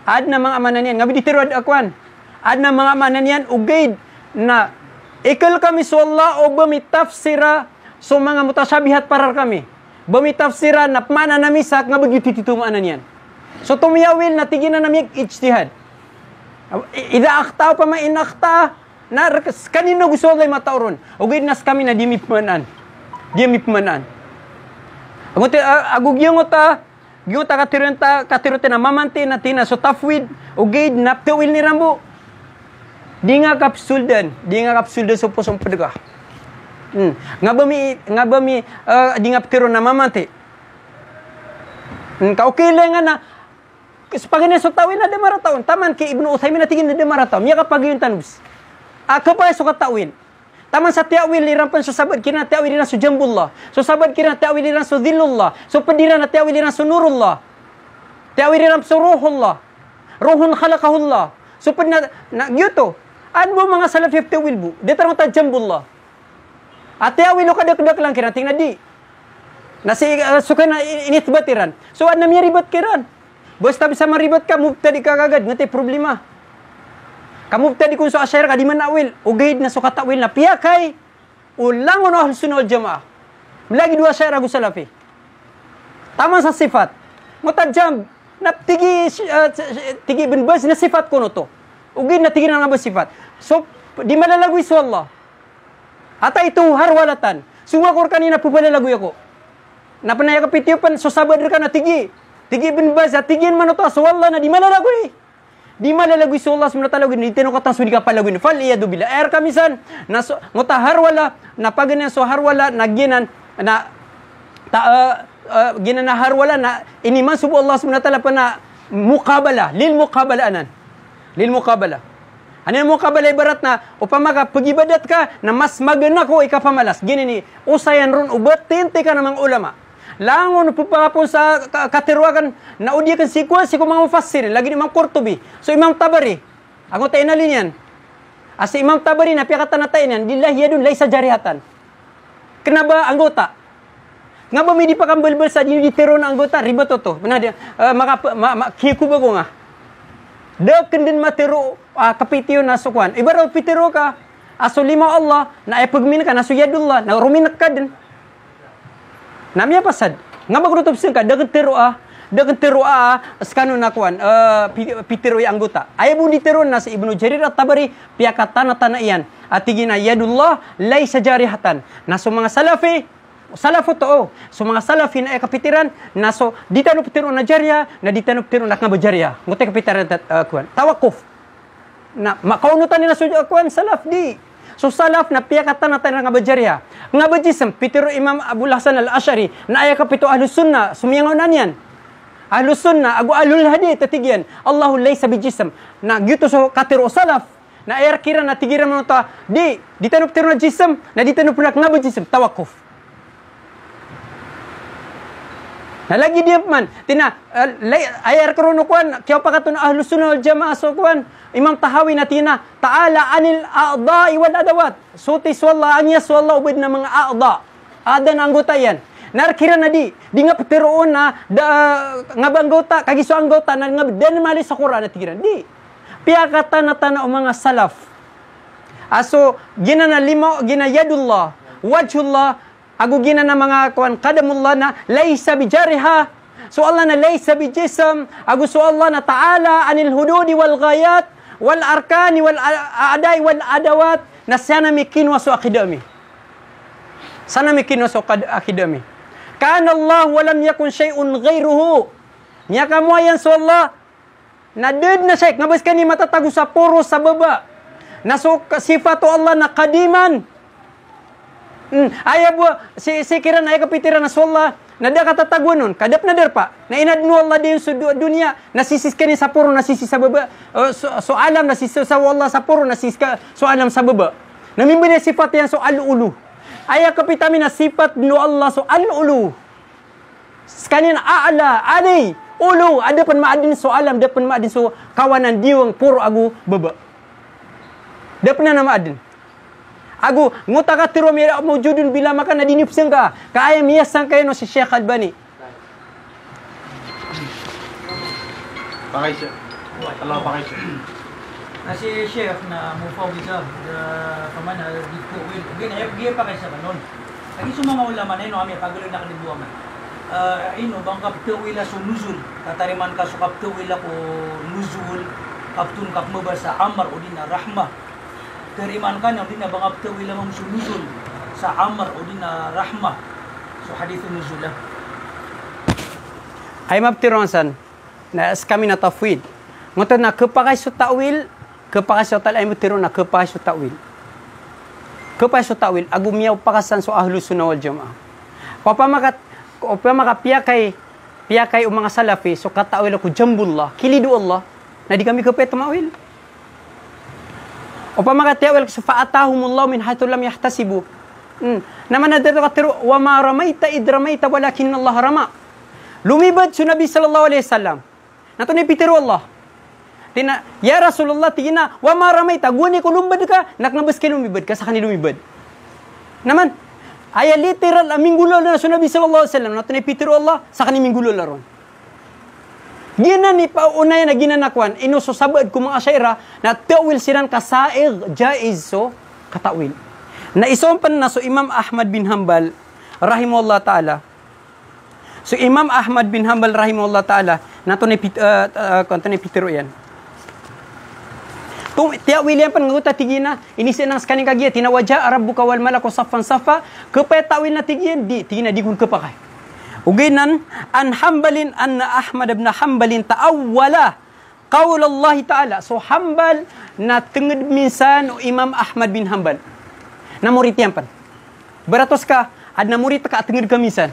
Speaker 3: Ad na mga amanan niyan. Ngabi ditiro akwan. Ad na mga amanan niyan ugaid na ikal kami so Allah o bamitafsira so mga mutasyabihat parar kami. Bamitafsira na mana namisak nga begitu titumaan niyan. So tumiyawil na tiginan namig ijtihad. Ida akhta pa ma inakhta na kanino gusto lay matauron. Ugaid nas kami na dimipmanan. Dimipmanan. Agugyong ta Gyuta katirunta na mamanti na tina so tafwid ugaid na tuwil ni rambo. Di nga kapsuldan so pusong pedega. Nga bami di nga tiro na mamanti. Ka okay lang na Sepagana so tawil na demarataon. Taman ki Ibnu Uthaymin na tigin na demarataon. Miya kapag yun tanubs. Kapag so katawil. Taman sa tiawil irampan so sabad kina tiawil na so jambullah. So sabad kina tiawil na so dhillullah. So padira na tiawil na so nurullah. Tiawil na so ruhullah. Ruhun khalaqahullah. So pad na yuto. Ano mo mga salaf yung tiawil bu? Dito mo ta jambullah. At tiawil o kadak-dak lang kina tingnan di. Nasi suka na initbatiran. So ano miya ribat kiran? Basta bisa maribat ka, mubtadi ka kagad. Ngati problema. Kamubtadi kung so asyar ka, di man nawil. Ugayid na so katawil na piyakay. Ulangon o ahlus sunnah wal jamaah. Lagi dua asyar agu salafi. Tama sa sifat. Mutajam. Na tigi bin Baz na sifat ko no to. Ugayid na tigi na nga sifat. So, di malalagwi so Allah. Ata ito harwalatan. Sumakor kanina po malalagwi ako. Napanaya kapitiupan, so sabad ka na tigi. Tigi bin Baz, tigin man ito, so Allah na di malalagwi. Di malalagwi so Allah SWT, di tinukatan so di ka palagwi. Fal iyadu bila. Kamisan, na so, ngota harwala, na paganan so harwala, na ginan, na, ginan na harwala, na iniman subo Allah SWT pa na mukabala, lil mukabala anan. Lil mukabala. Ano yung mukabala ibarat na, upama ka, pag-ibadat ka, na mas magana ko, ikapamalas. Gini ni, usayan ron, ubat, tinte ka ng mga ulama. Langon po pa po sa katirwakan na udiyakan sikwa si mga mufassir lagi ni Imam Qurtubi. So Imam Tabari. Ako tayo na linyan. As Imam Tabari na piyakatan na tayo niyan. Lillahi yadun laysa jarihatan. Kenapa anggota? Nga ba may di pa kambal-bal sa dinitiro na anggota? Riba to. Mana dia kiku ba ko nga. Daken din matiro kapitiyo na sukwan. Ibarat pitiro ka. Aso lima Allah na ay pagmin ka na suyadullah na ruminak ka din. Namanya pasad. Nga magrutob sila ka, dagan tiro skano na kuan, pitiro yung anggota. Ayaw mo ditiro na sa Ibnu Jarir at Tabari, piyakatan na tanaiyan. At tigina, yadullah, lay sa jarihatan. Na so mga salafo to, so mga salafi na kapitiran, na so, di tanong pitiro na jarya, na di tanong pitiro na kabajarya. Ngutay kapitiran kuan. Tawakuf. Na, makaunutan nila sa kuan, salaf di. So salaf na piyakatan na tayo nga bajarya. Nga bajism, pitiro Imam Abul Hasan al-Ash'ari, na ayah kapito ahlus sunnah, sumiyangonan yan. Ahlus sunnah, agu ahlul hadith, tatigyan. Allahu laysa bijism. Na gitu so katiro salaf, na ayah kira na tigiran mo ta, di tanong pitiro na jism, na di tanong pitiro nga bajism, tawakuf. Na lagi dia man, ayah karoon kuan, kaya pa kato na ahlus sunnah wal jamaah so kuan, Imam Tahawi na tina, ta'ala anil a'da'i wal adawat. Sutis wallah, anyas wallah, ubid na mga a'da. Ada na anggota yan. Narkira na di nga patiroon na, nga ba anggota, kagiso anggota, na nga dan mali sa Quran na tigiran. Di. Piyakata na tana o mga salaf. Aso, gina na lima, gina yadullah, wajhullah, ago gina na mga kuan, kadamullah na, laysa bijariha, so Allah na laysa bijism, ago so Allah na ta'ala anil hududi wal ghayat, wal arkani wal a'dai wal adawat na sana mikinwa so akidami. Sana mikinwa so akidami. Kana Allah walam yakun syai'un ghairuhu. Nya kamu ayan so Allah na did na syait ngabas kani matatago sa puro sa baba. Na so sifatu Allah na kadiman. Aya bu si kiran ay kapitiran na so Allah nada katatago nun, kadap na derpa. Na inadnu Allah din sa dunia, nasisis ka ni sa puro, nasisis sa baba. So alam, nasisis sa Allah sa puro, nasisis ka so alam sa baba. Namimbin sifat yan so al-ulu. Ayah kapitami na sifat nu Allah so al-ulu. Kanin a'la, ani, ulu. Ada pan maadin so alam, ada pan maadin so kawanan diwang puro agu baba. Ada pan na maadin. Agu ngutaka tiro mira mawjudun bila maka na dinipsang ka kaya miyasang kayo no si Sheikh Albani.
Speaker 4: Pakai siya. Allah pakai siya.
Speaker 2: Si Sheikh na mufawiza pamana dito will gina pakai sa kanon. Lagi sa mga ulama na ino kami pagulo na kalibuan. Ino bang kaptuwila so nuzul katariman ka so kaptuwila ko nuzul kaptun kapmaba sa amar o din na rahmah. Teriman kan yang dina bangab tawila mang sunuzul sa amar o din na rahmah. So hadithun nuzul lah.
Speaker 3: Ay mabtironsan na kami na tafwid. Ngoto na kepakai su ta'wil, kepakai su ta'wil ay mabtiron na kepakai su ta'wil. Kepakai su ta'wil agu miyaw pakasan so ahlus sunnah wal jamaah. Papa maka piya kay Pia kay mga salafi, so katawil ako jambullah, kilidu Allah, na di kami kapay tumawil. O pa mga tiyawil, so fa'atahumullahu min haythu lam yahtasibu. Naman na dito katiro, wa ma ramaita id ramaita walakin Allah rama. Lumibad sa Nabi sallallahu alaihi wasallam. Nato ni pitiro Allah. Tina, ya Rasulullah, tigina, wa ma ramaita, guni ko lumbad ka, naknabas ka lumibad ka, sa kanil lumibad. Naman, ay literal aminggulo na sa Nabi sallallahu alaihi wasallam. Nato ni pitiro Allah, sa kanil minggulo laron. Gina ni paunay na ginanakwan, inususabad ko mga asyaira, na tawil silang kasaig, jaiz, so, katawil. Na isompan na so Imam Ahmad bin Hanbal, rahimahullah ta'ala. So Imam Ahmad bin Hanbal, rahimahullah ta'ala, nato ni pitiro yan. Tung tiawil yan pan nguta tigina inisin nang skaning kagiya tinawaja rabbuka wal malaku saffan saffa kapay tawil na tigiyan di tigina di kun kapakay uginan an Hanbalin anna Ahmad ibn Hanbalin ta'awwala qaul Allah ta'ala. So Hanbal na tenged minsan o Imam Ahmad bin Hanbal na murid yan pan beratos ka ad na murid ka tenged ka minsan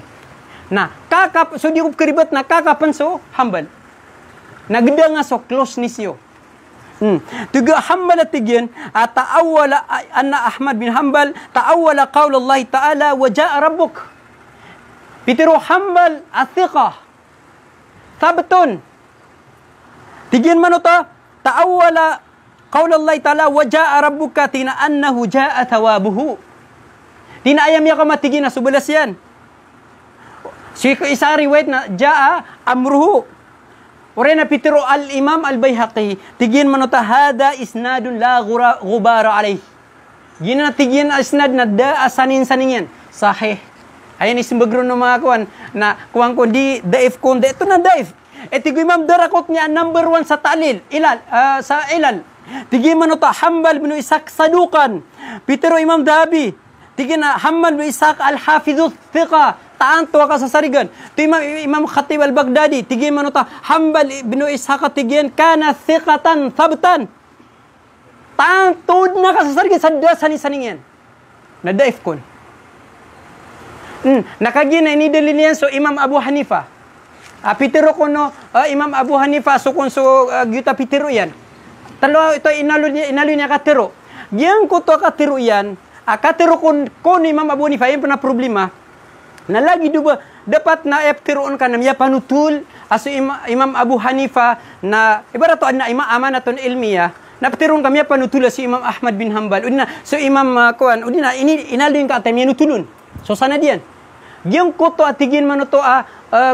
Speaker 3: na kakap so di ko keribat na kakapan so Hanbal nagda nga so close ni siyo. Tuga Hanbal tigyan ta'awwala anna Ahmad bin Hanbal ta'awwala qaul Allah ta'ala wa jaa rabbuk. Pitiro Hanbal athiqah thabtun. Tigyan man uta ta'awwala qaul Allah ta'ala wa jaa rabbuka tina annahu jaa thawabuhu. Tina ayam ya kamatigin na subalas yan. Si isa riwayat na jaa amruhu. Ore na pitiro al-Imam al-Bayhaqi, tigin manuta hada isnadun la ghubara alayh. Gina tigin isnad na da asanin-sanin yan. Sahih. Ayan isim background ng mga kuwan na kuwan ko di daif ko, ito na daif. Tigo Imam Darakot niya number 1 sa ta'lil, sa ilal. Tigin manuta Hanbal bin Ishaq sadukan. Pitiro Imam Dhabi. Tigin na Hanbal bin Ishaq al-Hafidhu thiqa. Taanto ka sa sarigan. Ito Imam Khatib al-Baghdadi. Tigin manuta, Hanbal bin Ishaq tigin, kana thiqatan, thabtan. Taantod na ka sa sarigan, sadda saning-saning yan. Nadaif kon. Nakagin na inidalin yan, so Imam Abu Hanifa. Pitiro ko no, Imam Abu Hanifa, so kung so, gyuta pitiro yan. Talo, ito inalo niya katiro. Yan ko to katiro yan, katiro ko ni Imam Abu Hanifa, yan pa na problema. Na lagi duba dapat na eptiroon ka na miya panutul aso Imam Abu Hanifa na ibarat to na imam amanaton ilmiya na eptiroon ka miya panutul si Imam Ahmad bin Hanbal udina so Imam kuan udina ini inalin ka tay miya nutulun so sana diyan gyang ko to atigin man to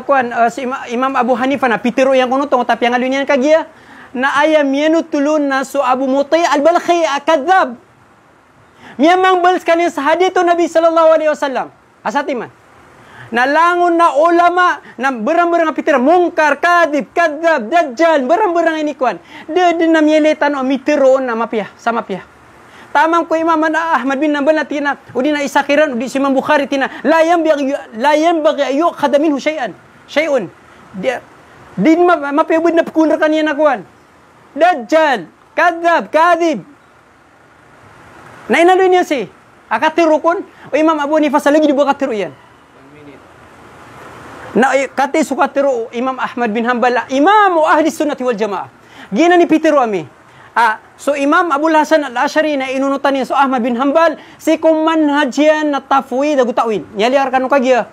Speaker 3: kuan si Imam Abu Hanifa na pitiro yang kuno to tapi yang alun yan kagiya na aya miya nutulun na so Abu Mutai al-Balkhi akadzab miya mang bals kanin sa hadito Nabi sallallahu alaihi wasallam asatiman nalangon na ulama na berang-berang pitira mungkar kadib kadzab dajjal berang-berang ini kuan de na mieletan o mitiroon na mapia sama pia tamam ko Imam Ahmad bin Hanbal tina udina isakiran udi si Imam Bukhari tina la yanbaghi ayu khadaminhu syai'un dia din mapiabud na pekunder kaniya na kuan dajjal kadzab kadib na inaloy niya si akatiro kon o Imam Abu Hanifa sa lagi di buka katiro yan. Na kati sukatiro Imam Ahmad bin Hanbal Imam ahli sunnati wal jamaah. Gina ni pitiro ami. So Imam Abul Hasan al-Ash'ari na inunutan niya so Ahmad bin Hanbal si kum manhajyan na tafwid agu ta'wil. Nyaliar kanu kagiya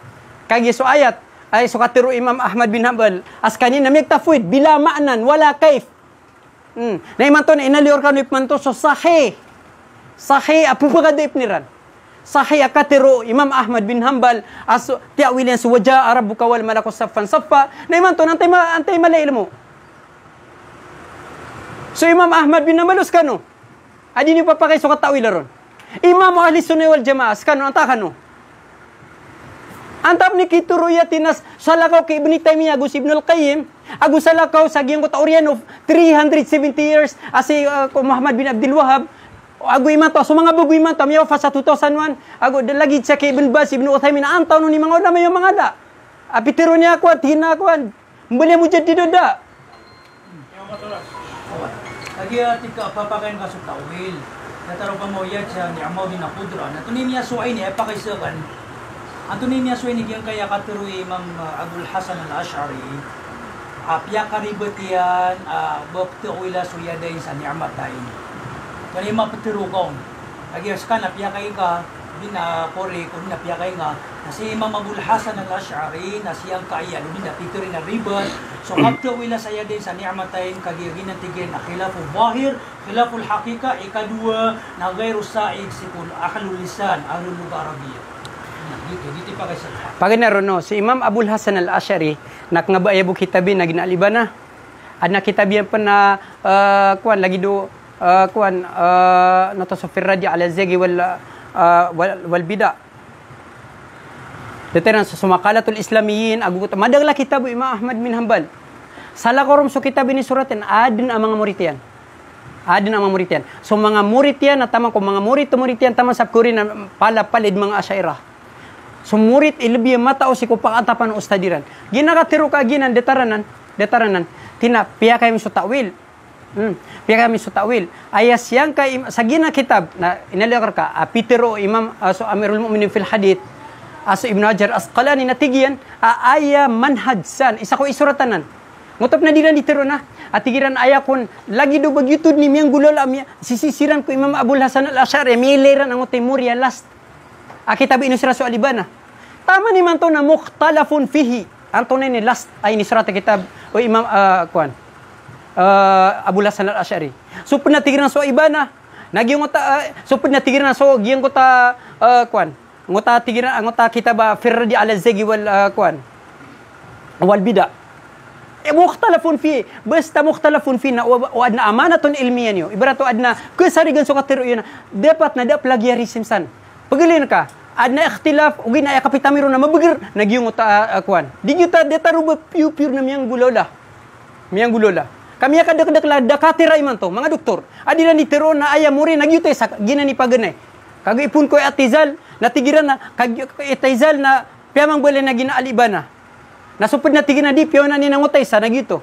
Speaker 3: so ayat ay sukatiro Imam Ahmad bin Hanbal askani na mig tafwid bila ma'nan wala kaif. Na iman to na inalior kanu ipanto so sahih apu pagadaip niran. Sahih akatiro Imam Ahmad bin Hanbal aso tiawilin su waja rabbuka wal malaku saffan saffa na iman to antay malay mo. So Imam Ahmad bin Hanbal uskano adi ni papakay so katawilaron. Imam ahli sunnah wal jamaah skano antakano. Antap ni kituruya tinas salakaw kay Ibn Taymiyah agus Ibn al-Qayyim agus salakaw sa giyang kutaurian of 370 years asi Muhammad bin Abdul Wahhab ago imanto so mga bago imanto miyaw fa sa 2001 ago lagi sa kay Ibn Baz Ibn Uthaymin antaw no ni mga ulama yung mga da apitiro niya ko tina ko mbali mo jud da
Speaker 2: lagi tika papakain ka sa tawil nataro pa mo yan siya ni amaw din na pudra na tunim niya suay niya pakaisakan Anto niya so inigyan kaya katero Imam Abul Hasan al-Ash'ari. Pia karibet yan, bapte uila suyaday sa ni'matayn. Kani mapatero ko. Agiyas ka na pia kay ka, kore kung na pia kay nga. Kasi Imam Abul Hasan al-Ash'ari na siyang kaya, lumin na pito rin na ribet. So bapte uila sayaday sa ni'matayn, kagigin ng tigin na khilaful zahir, khilaful hakika, ikadua na gayro sa'ig sikul ahlul lisan, ahlul luga Arabiya. Dito pa kasi.
Speaker 3: Paginaro no, si Imam Abul Hasan al-Ash'ari nakngabaya bu kitabi na ginalibana. Adna kitabi pa na kuan lagi do kuan natasafir radi ala zagi wal bida. Deteran sa sumakalatul islamiyin agut madagla kitabu Imam Ahmad bin Hanbal. Sala korom so kitab ini suratin adin ang mga muritian. Adin ang mga muritian. So mga muritian na tamang ko mga muritian tamang sapkurin na palapalid mga asyairah. Sumurit ilbi mata o si ko pakatapan o ustadiran. Ginakatiro ka ginan detaranan tina piya kay miso ta'wil. Piya kay miso ta'wil. Ayas yang kay sa gina kitab na inalakar ka Pitero Imam so Amirul Mu'minin fil Hadith aso Ibnu Hajar Asqalani natigian aya manhajsan isa ko isuratanan. Ngutop na diran ditiro na atigiran aya kon lagi do bagyutud ni miyang gulol amya sisisiran ko Imam Abul Hasan al-Ash'ari miliran ang Timuriya last. Kitab inusra so alibana. Tama ni man to na mukhtalafun fihi. Anto ni last ay inisra ta kitab o Imam Abul Hasan al-Ash'ari. So pinatigiran so ibana. Nagyong so pinatigiran so giyang ko ta ngota tigiran ngota kitab firdi ala zagi wal wal bida. Mukhtalafun fi basta mukhtalafun fi na adna amanatun ilmiyan yo. Ibarato adna kusarigan so katiro yun. Dapat na da plagiarism san. Pagilin ka, adna ikhtilaf ugin ay kapitamiro na mabagir nagyong kuan. Di kita detaruba piu-piu na miyang gulola. Miyang gulola. Kami kadak-dak la dakatira iman to, mga doktor. Adi na ni tero na aya muri nagyutay sa ginani paganay. Kag ipun ko atizal, natigiran na kag itizal na piyamang bole na ginaalibana. Nasupod na tigiran di piyo na ni nangutay sa nagyuto.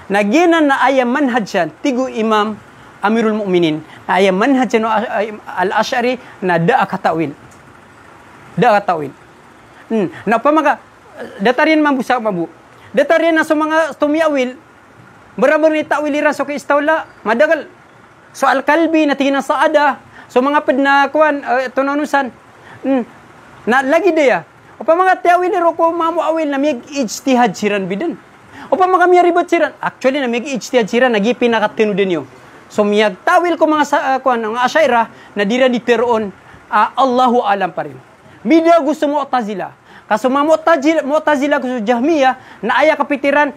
Speaker 3: Naginan na aya manhajsan tigo Imam Amirul Mu'minin na aya manhajsan al-Ash'ari na da'a katawil. Da'a katawil. Na pamaga datarin mabusa mabu. Datarin na sa mga tumiyawil barabar ni ta'wilira so kay istawla madagal. So al-kalbi na tingin sa ada. So mga ped na kuan tunanusan. Na lagi daya. O pa mga ta'wiliro ko mamuawil na mig ijtihad siran bidan. O pa mga miyaribot siran. Actually na mig ijtihad siran nagipin nakatinu din yo. So miyag tawil ko mga mga asyairah na dira diteroon Allahu alam pa rin. Mida gusto Mu'tazila. Kaso mga Mu'tazila gusto Jahmiyah na aya kapitiran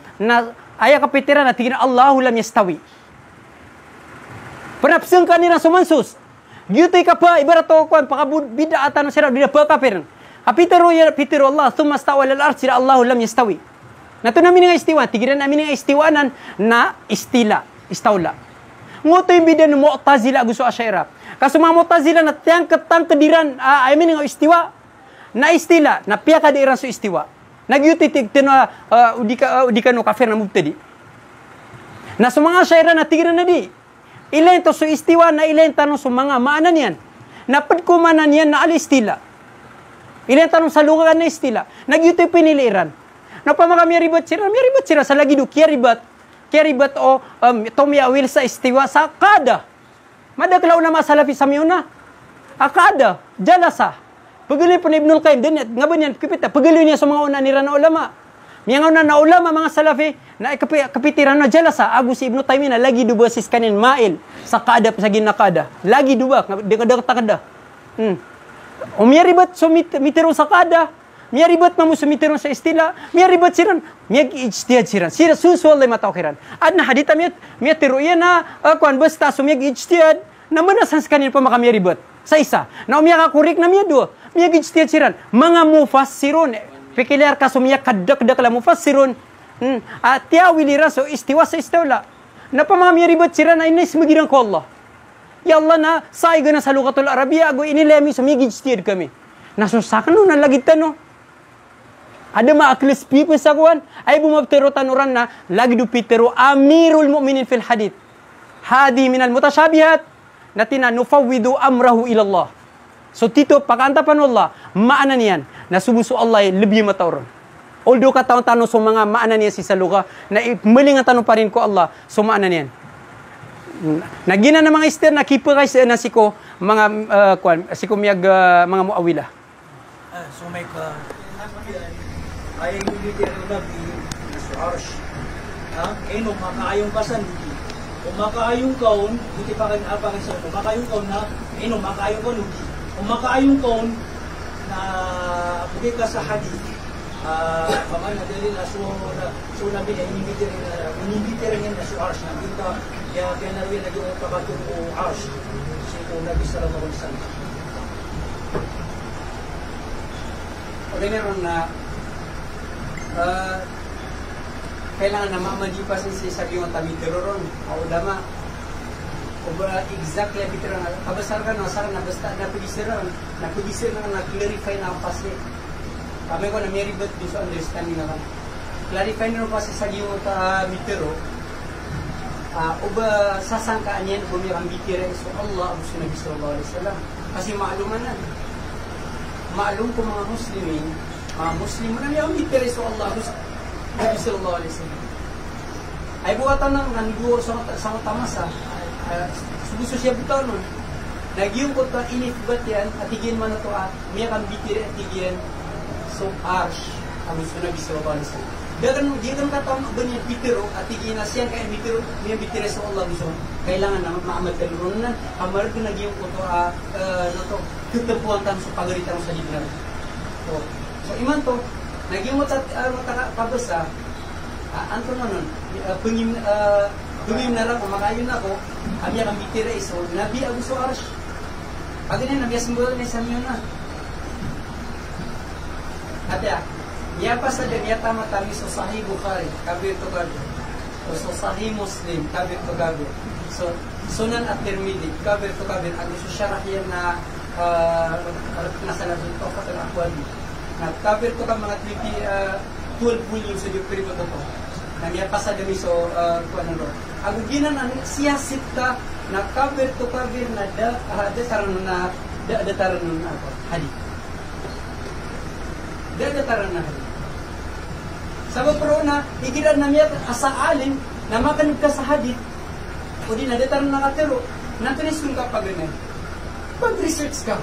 Speaker 3: na tingin Allahu lam yastawi. Panapsang kanina sumansus. Giyutay ka pa ibarat to kuan pakabida atan sira dira pa kapiran. Kapitero Allah thumma stawa al arsh Allahu lam yastawi. Nato namin nga istiwa, tigiran namin nga istiwanan na istawla. Ngoto yung bidan ng Mu'tazila gusto asyairah. Kaso mga Mu'tazila na tiyang kediran, nga istiwa, na istila, na piya kadiran so istiwa. Nagyuti tino udika no kafir na mubtadi. Na sa mga asyairah na tigiran na di. Ilain to so istiwa na ilain tanong so mga maanan yan. Napad kumanan yan na alistila. Ilain tanong sa lugar na istila. Nagyuti piniliran. Na pa mga miyaribot sira sa lagi do kiyaribat o tomiyawil sa istiwa sa kada. Madaglaw na masalafi sa miyuna. Akada, jalasa. Pagulin po ni Ibnul Qayyim, din nga ba niyan, kapita, pagulin niya sa mga una nira na ulama. Mga una na ulama, mga salafi, na kapitiran na jalasa. Ago si Ibnu Taymiyah na lagi duba sis kanin mail sa kada, sa ginakada. Lagi duba, dekada. Umiyaribat, so mitiro sa kada. Miyaribat mamu sumitiron sa istila, miyaribat siran, miyag ijtihad siran. Sira susuwal ay matawkiran. Adna hadita miyat tiruyan na kuan basta sumiyag ijtihad na manasans kanin pa makamiyaribat. Sa isa, na umiyag akurik na miyad do, miyag ijtihad siran. Mga mufassirun, pikilar ka sumiyag kadak-dak la mufassirun. At tiyawilira so istiwa sa istawla. Na pa mga miyaribat siran ay nais magirang ko Allah. Ya Allah na saiga na sa lugatul Arabiya, ago inilemi sumiyag ijtihad kami. Nasusakan no, nalagitan no. Ada ma'aklis people sa kuwan, ay bumabtero tanuran na lagi dupitero Amirul Mu'minin fil Hadith. Hadi minal mutasyabihat natina nufawwidu amrahu ilallah. So tito, pakaantapan Allah, maanan yan, na subuso Allah lebih matauron. Although kataon-tanong so mga maanan niya si Saluka, na maling tanong pa rin ko Allah, so maanan yan. Nagina na mga ister, nakipagay na siko, mga, siko miyag, mga muawila.
Speaker 2: So may ka, ay hindi rin arsh. Eh, nung makaayong pasan, kung makaayong kaon, hindi pa kayo naapangin sa kung makaayong kaon na, eh, nung makaayong kaon, kung makaayong kaon, na bugay ka sa hadith, paman madali na so nabi na inibitirin yan na si arsh, na kita, kaya narawin na yung kapatong o arsh, kasi kung nabi sa Ramadan sana.
Speaker 3: Okay, meron na, kailangan na mamadipasin si sabiong tamitiroron o dama o ba exactly abitiron kabasar ka no sara na basta napudisir na clarify na ang pasi kami ko na may ribot din sa understanding naman clarify na kasi sabiong tamitiro o ba sasangkaan yan o may ambitire so Allah Abu Nabi Sallallahu Alaihi Wasallam kasi maaluman na maalum ko mga Muslim na may ambitire so Allah Nabi Sallallahu Alaihi Wasallam. Ay buwatan ng naniguor sa tamasa. Subuso siya bitaw nun. Nagyong ko ito inifbat yan, atigin man na ito at miya kang bitir atigin. So arsh, ang gusto Nabi Sallallahu Alaihi Wasallam. Diyan kataon ba niya bitiro, atigin na siya kaya bitiro, miya bitire sa Allah gusto. Kailangan na maamad kaluron na. Amar ko nagyong ko ito, tutupuan tayo sa pagaritan sa libnar. So iman to, naging mo kabasa, anto na nun, pungim na lang, kumakayon ako, kami ang bitira iso, nabi ako sa arsh. Pag ganyan, nabi asang na sa miyo na. Ate, yapa sa dyan, yata matami sa Sahih Bukhari, kabir to gabi. O sa Sahih Muslim, kabir to gabi. So, Sunan at Tirmidhi, kabir to gabi. Ang gusto syarah yan na nasa natin to, katal akwadi. Nag-cover to ka mga 12 volumes sa yung period to. Nangyapasa dami so, kung ano ro. Ang ginan ang siyasit ka, na-cover to cover na dataran na ako, hadith. Dataran na hadith. Sabab pro na, ikiran na miyak asaalin, na makanib ka sa hadith, o di na dataran na katero, natulis kung ka pag-ganyan. Pag-research ka.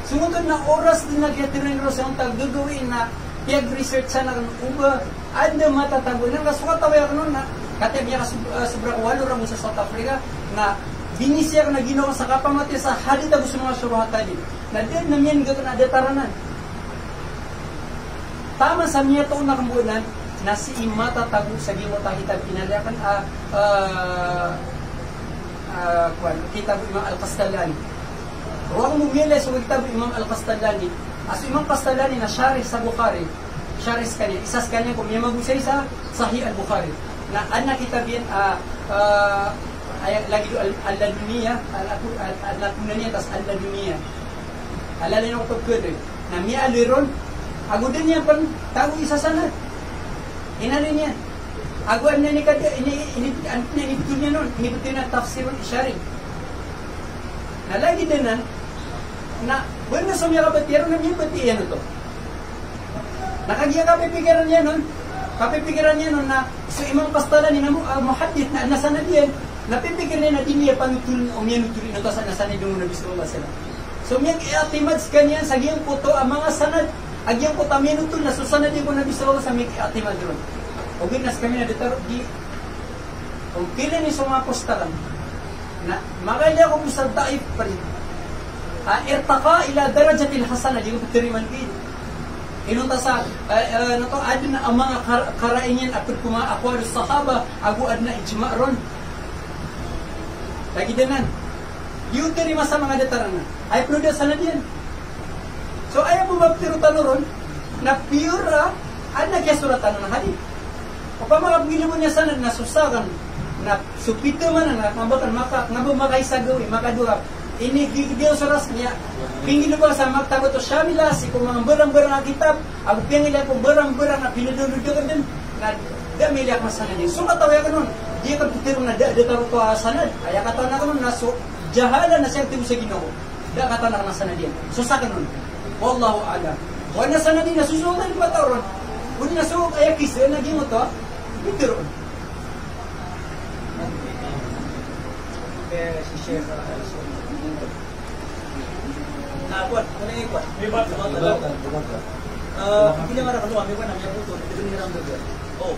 Speaker 3: Sumunod na oras din nag-yatirin ro sa ang gagawin na piyag-research sana kung uba ada matatago nang kasukataway ako noon na katib niya sobra walo ra mo sa South Africa na binisya ko na ginawa sa kapamati sa hadith na gusto mga suruhat tadi na din na miyan gagawin na detaranan tama sa miya taon na kambunan na si matatago sa gimot tahitag pinalakan kitab Imam Al-Qastalani. Huwag mo mila sa kitab Imam Al-Qastalani. As Imam Qastalani na syarih sa Bukhari, syarih sa kanya, isas kanya kung may magusay sa Sahih Al-Bukhari. Na anak kitab yan, lagi do Al-Laduniya, Al-Laduniya, tas Al-Laduniya. Alala nyo ko ito na may aliron, ago din yan pan, tago isa sana. Inalin yan. Aguan na ni kada inibutun niya noon, inibutun na tafsir syarih. Na lagi din na buwan na sa mga kabatero na may bati yan ito. Nakagiya kapipigiran niya noon na so imang pastala ni muhaddith na nasanad yan, napipigir niya na di niya pangutulin o miya nutulin ito sa nasanad yung Nabi Sallallahu Alaihi Wasallam. So miya i-atimad kanyan sa giyang puto ang mga sanad, agyang puto miya nutul na susanad yung Nabi Sallallahu Alaihi Wasallam miya i-atimad ron. O ginas kami na dito, kung pila ni sa mga postalan, na magalya ko sa daif pa rin. Irtaqa ila darajatil hasana, di ko pitiriman din. Inunta sa, adin na ang mga karainyan apit kuma akwari sahaba, aguad na ijma ron. Lagi dinan. Di ko tirima sa mga detaran na. Ay pruda sana din. So ayaw mo maptiro ron, na pure, na kaya suratan na hadith. O pa mga pagili mo niya sana nasusakan na supito man na mabakan makaisago makaduha ini gigil saras niya pingin ba sa magtago to Shamila si kung mga barang-barang na kitab ang pingin ko barang-barang na pinudulugan din na dami liyak masana din so katawaya ka nun di ka pitiro na dataro to sanad kaya katawa na ka nun na so jahala na siya sa Ginoo. Da kata na nasa na diyan. So sa kanon. Wallahu a'lam. Wa nasa na din nasusugan ba tawron? Kung nasuog ay kis na gimo to, bitiron. Si Sheikh kuat, ano yung kuat? May ba? Hindi naman ako may ba namin puto, ito yung hiram doon. Oh.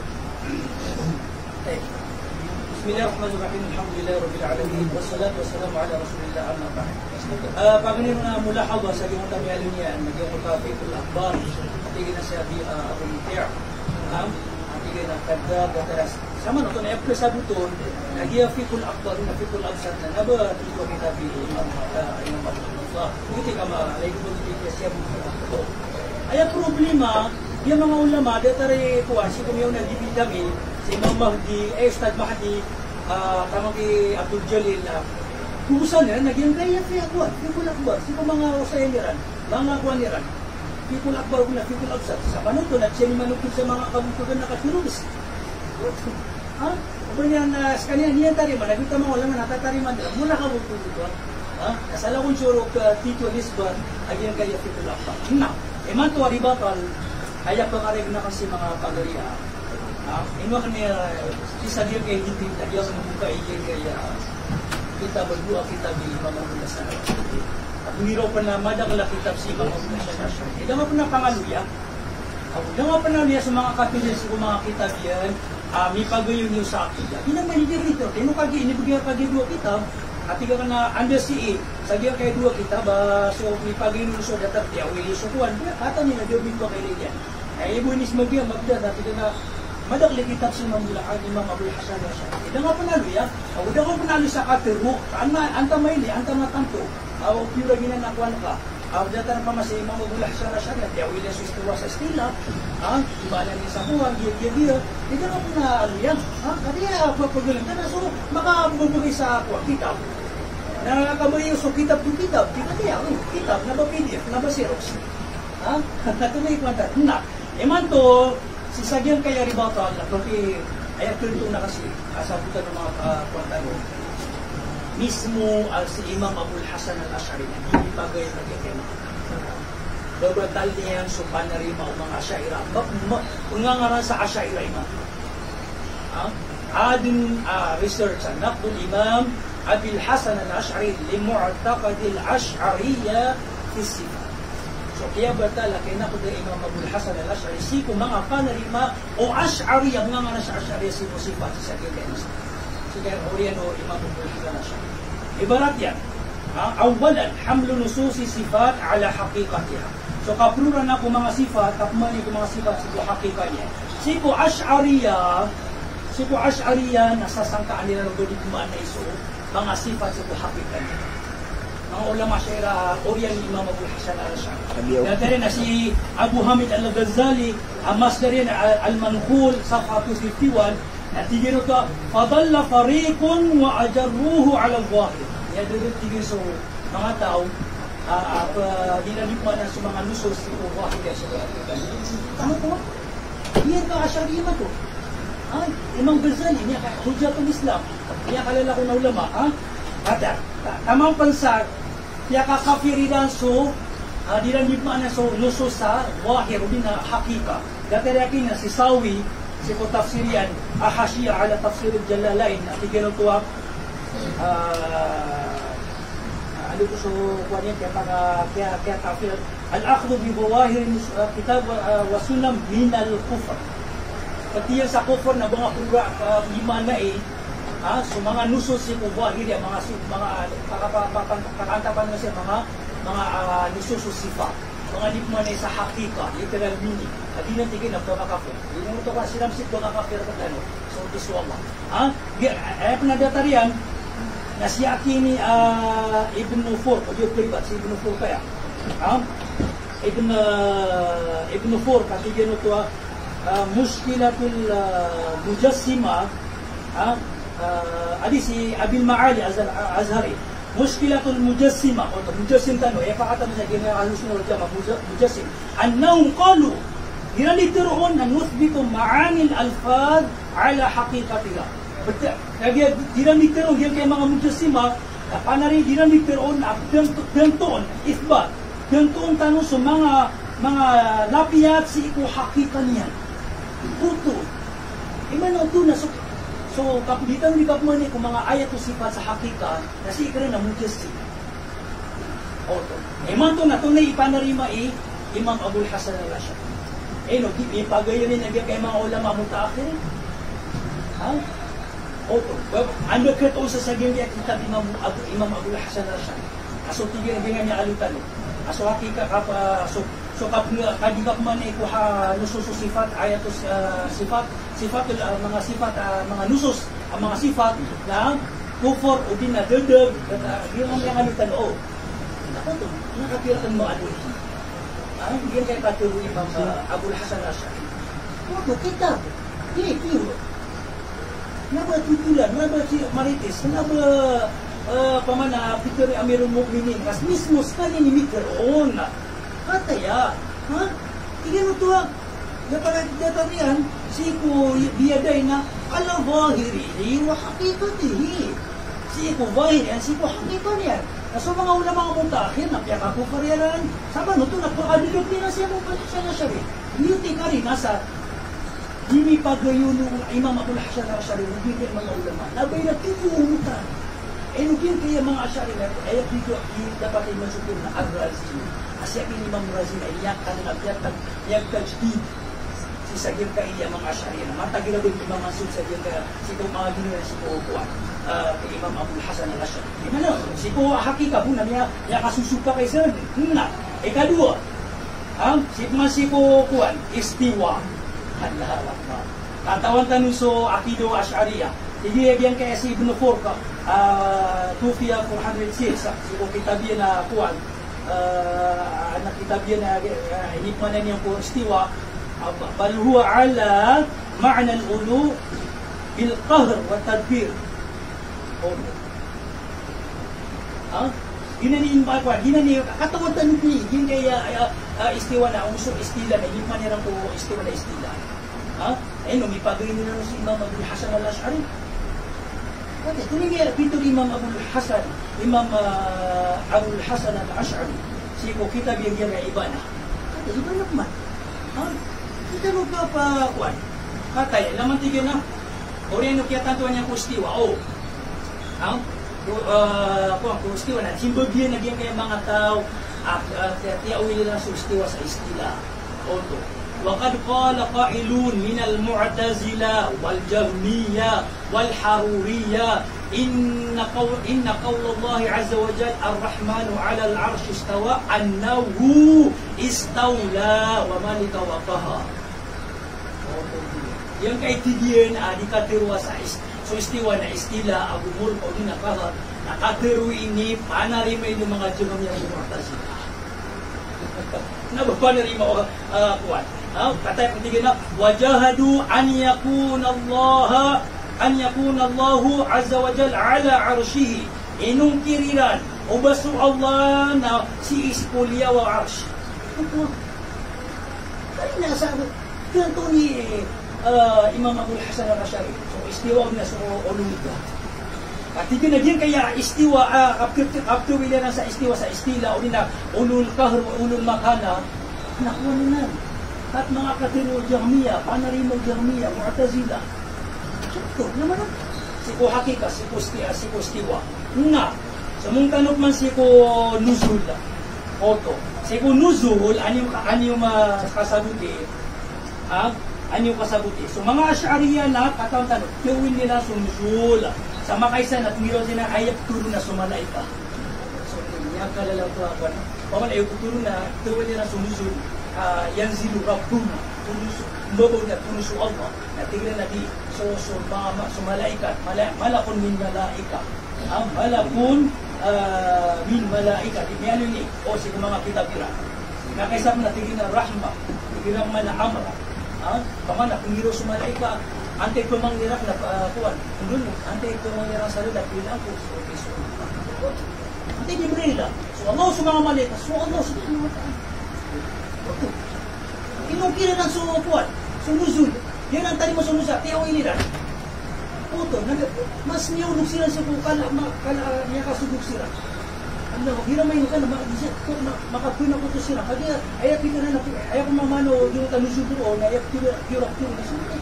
Speaker 3: Bismillahirrahmanirrahim, alhamdulillah, rabbil alamin, wassalatu wassalamu ala rasulillah, amma ba'd. Pagani mga mulahawa sa iyong tamiyalin yan, nagyong kapitul akbar, atigin na siya di Abu Mutir, atigin na kadab, wataras. Sama na ito na epre sa buton, nagya fikul akbar, na fikul absat na naba, dito kita di Imam Abdullah. Hindi ka malay ko dito siya buton. Ay problema, yung mga ulama, datari kuwan, si kumiyaw na dibig kami, si Imam Mahdi, Ustad Mahdi, tamang ki Abdul Jalil, kubusan nila, nagyang kaya kuwan, fikul akbar, si mga usay niran, mga kuwan niran, fikul akbar ko na, fikul absat. Sa panuto, siya ni manukid sa mga kabutugan na katirulis. Ha? Kemudian sekalian dia tariman, kita mau lang natatariman nila. Mula ka mo dito. Ha? Kasala kong suro ka Tito Lisbon, agian kaya fitul akbar. Nah, eman to ribatal, ayak pangareg na kasi mga pagariya. Ino kanya isa dia kay hindi tadi ang buka iyan kaya kita berdua kita di Imam Abdullah sana. At ngiro pa na madakla kitab si Imam Abdullah sana. Ida mo pa na pangaluya. Ida mo pa na niya sa mga katulis ko mga kitab yan. May pagayon yung sa akin. Hindi naman hindi rito. Tino kagi, inibigyan pagi dua kitab. At ika ka na under CE. Sabihan kayo dua kitab. So, may pagayon yung so datar. Tiyaw, ilisukuan. Kata nila, diyo binto kayo yan. Ay, ibu ini semagyan, magdan. At ika na, madakli kitab si Imam Abul Hasan Ash'ari. Ida nga panalo ya. Uda nga panalo sa katermo. Anta mayli, anta matanto. Pura ginanakuan ka. Datan pa mas Imam Abul Hasan Ash'ari. Tiyaw, ilisukuan sa stila. Ibalan niya sa buwan, giya-giya. Hindi ka na aliyan. Kaya pagpagaling ka na. So, makabubugay sa kitab. Nakakabayo so kitab to kitab. Kitab na ba PDF, na ba Xerox? Ito na ikwanta. Eman to, sisagyan kaya ribatal. Kasi, ayat ito na kasi. Kasabutan ng mga kwanta mo. Mismo si Imam Abul Hasan al-Ash'ari na hindi bagay na kaya babatal niyan so panarima o mga Asyaira. Ungangaran sa Asyaira imam. Adin research ang nakdun Imam Abil Hasan al-Ash'ari limu'taqad al-Ash'ariyya fi sifat. So kaya batala kay nakdun Imam Abul Hasan al-Ash'ari si kung mga panarima o Ash'ariyya ungangaran sa Ash'ariyya si sifat sa kanya. So kaya oriyan o Imam Abul Hasan al-Ash'ari. Ibarat yan. Awalan, hamlu nususi sifat ala haqiqatiha. So kapruran na ko mga sifat, kapmani ko mga sifat sa hakikanya. Sipo Ash'ariyya, nasasangkaan nila ng doon kumaan na iso, mga sifat sa hakikanya. Mga ulama Asyaira, Oriyan Imam Abul Hasan al-Ash'ari. Dati na si Abu Hamid al-Ghazali, Masdarin al-Manqul, Safha 251, at tigiro to, Fadalla fariqun wa ajarruhu ala al-zahir. Yan doon tigiro so, mga tao, dinalipan na sa mga nusos si Wahid ya sa tama po? Iyan ka Ash'ariyya to. Imam Ghazali, niya Hujjatul Islam. Niya kalala ko na ulama. Tamang pansag, niya kakafiridan so, dinalipan na so nusos sa Wahid o na hakika. Dati reakin na si Sawi, si po tafsirian, Ahashiya ala tafsir al-Jalalain, at ikinutuwa, ano ko so kuan kaya kafir al-akhdhu bi zawahir kitab wa sunnah min al-kufr. Pati sa kufr na mga pura iman na so mga nusus si zawahir mga kakantapan na siya mga nusus sifat. Mga di man sa hakika, literal meaning. Adi na tigin na mga kafir. Yung ito ka sinamsit mga kafir ka ano. So diswallah. Panadatarian na siya kini Ibn Fur, o yung privat, si Ibn Fur kaya. Ibn Fur, kasi yun ito, mushkilatul mujassima, adi si Abil Ma'ali Azhari, mushkilatul mujassima, o mujassim tano, pakata mo sa gina alusunod jama, mujassim, annahum qalu, hiralitiroon na nuthbitu ma'anil alfad ala haqiqatiha. Kaya dinamit ka rin kaya mga mujassima,
Speaker 2: Panari dinamik teron danton isbat. Danton tanong sa mga lapiyat si iku hakikan niyan. Puto. Imano to na so kapitan di kapman ni kung mga ayat o sifat sa hakikat na si ikra na mujassim. Oto. Iman to na tunay ipanarima Imam Abul Hasan al-Ash'ari. No, ipagayon ni nabiya kay mga ulama mutaakhir. Ha? Oto. Ando kato sa saging dia kitab Imam Abul Hasan al-Ash'ari. Aso tigil dengan niya alutan. Aso hakika kapa so kadikap man kuha nusus sifat ayatus sifat mga sifat mga nusus ang mga sifat na kufur o din na degdeg di ang yang alutan ako to nakakiratan mo ano hindi kay katulong Imam Abul Hasan al-Ash'ari oto kitab puro naba tutulan naba marites naba pamana pikir Amirul Mukminin kas mismo sekali ni mikir kataya, ha? Tignan mo ito ha. Napagdatan si ko biyaday na ala zahirihi wa hakikatihi. Si ko zahirihan, si ko hakikan yan. So mga ulama ang mutakin, napiyaka ko karyaran. Sama no ito, nagpakadilog din na siya mo pa siya na siya rin. Niyuti ka rin, nasa dini pagayon ng Imam Abul Hasan al-Ash'ari, nagiging mga ulama. Nabay na tinuumutan. Nugin kaya mga Ash'ari na, ay dito dapat ay masukin na Ar-Razi. Asya Imam Razi na iyak ka na tajdid si sagir ka iya mga Ash'ari na matagila din Imam Mansur sa diyan ka si ko mga ginira si ko kuan kay Imam Abul Hasan al-Ash'ari di mana si ko hakika po na niya kasusuka kay sir na ikadua si ko kuan istiwa Allah akbar katawan tanong so akido Ash'ariyah hindi yan kaya si Ibn Furqa Tufiya 406 si ko kitabiya na kuan anak kitab yan na hikmanan niyang po istiwa bal huwa ala ma'na al-ulu bil qahr wa tadbir ginaniin ba kwa ginani katawan tanong ni gin kaya istiwa na umusok istila na hikman niya po istiwa na istila ayun umipagay nila si Imam Abul Hasan al-Ash'ari tulingi pintu Imam Abul Hasan al-Ash'ari si ko kitab yang dia ibana kata ibana man kita lupa pa kuan kata ya laman tiga na orang yang kiatan tuan yang kustiwa kustiwa na simbagian na dia kaya mga tao tiawili na sustiwa sa istila وقد قال قائلون من المعتزلة والجهمية والحرورية إن قول الله عز وجل الرحمن على العرش استوى أنه استولى وملك وقهر yang kaitidian dikatirwa sa so istiwa na istila abu mulk o dinakahar nakatiru ini panarima ini mga jumam yang Mu'tazilah nabapanarima o kuwan kata yang ketiga na wajahadu an yakuna Allahu azza wa jalla ala arshihi inungkiriran ubasu Allah na si iskuliya wa arsh kaya nasa ganito ni Imam Abul Hasan al-Ash'ari so istiwa na so ululika katiga na din kaya istiwa kapto wila na sa istiwa sa istila o na ulul kahr wa ulul makana nakuha na at mga katiro Jahmiya, panarimo Jahmiya, Mu'tazilah. Ito naman si ko hakika, si ko stiwa. Nga, sa mong tanok man si ko nuzul. Oto. Si ko nuzul, anyo kasabuti. Anyo kasabuti. So mga Ash'ariyah na katawang tanok, tiwin nila sa nuzul. Sa makaisan at miro sila ayap turo na sumalaika. So, niya kalala ko ako na. Paman ayaw turo na, tiwin nila sa nuzul. Yanzilu Rabbuna mbabaw na tunusu Allah na tignan na di so malaikat malakun min malaika malakun min malaika di ano ni o si mga kitabira na kaysap na tignan na rahma tignan man na amra pamana kung hiro sa malaika antay ko mang nirak na kuwan antay ko mang nirak sa lula pilang ko antay Jibril so Allah sa mga malika so Allah subhanahu wa ta'ala inukira ng sumupuan, sumuzul. Yan ang tali mo sumusa, tiyaw iliran. Puto, mas niyulog sila sa kala niya kasugog sila. Ano, hiramay mo ka na makapuna ko to sila. Kaya ayaw kita na ayaw ko mamano yung tanusod doon, ayaw kirak na sunod.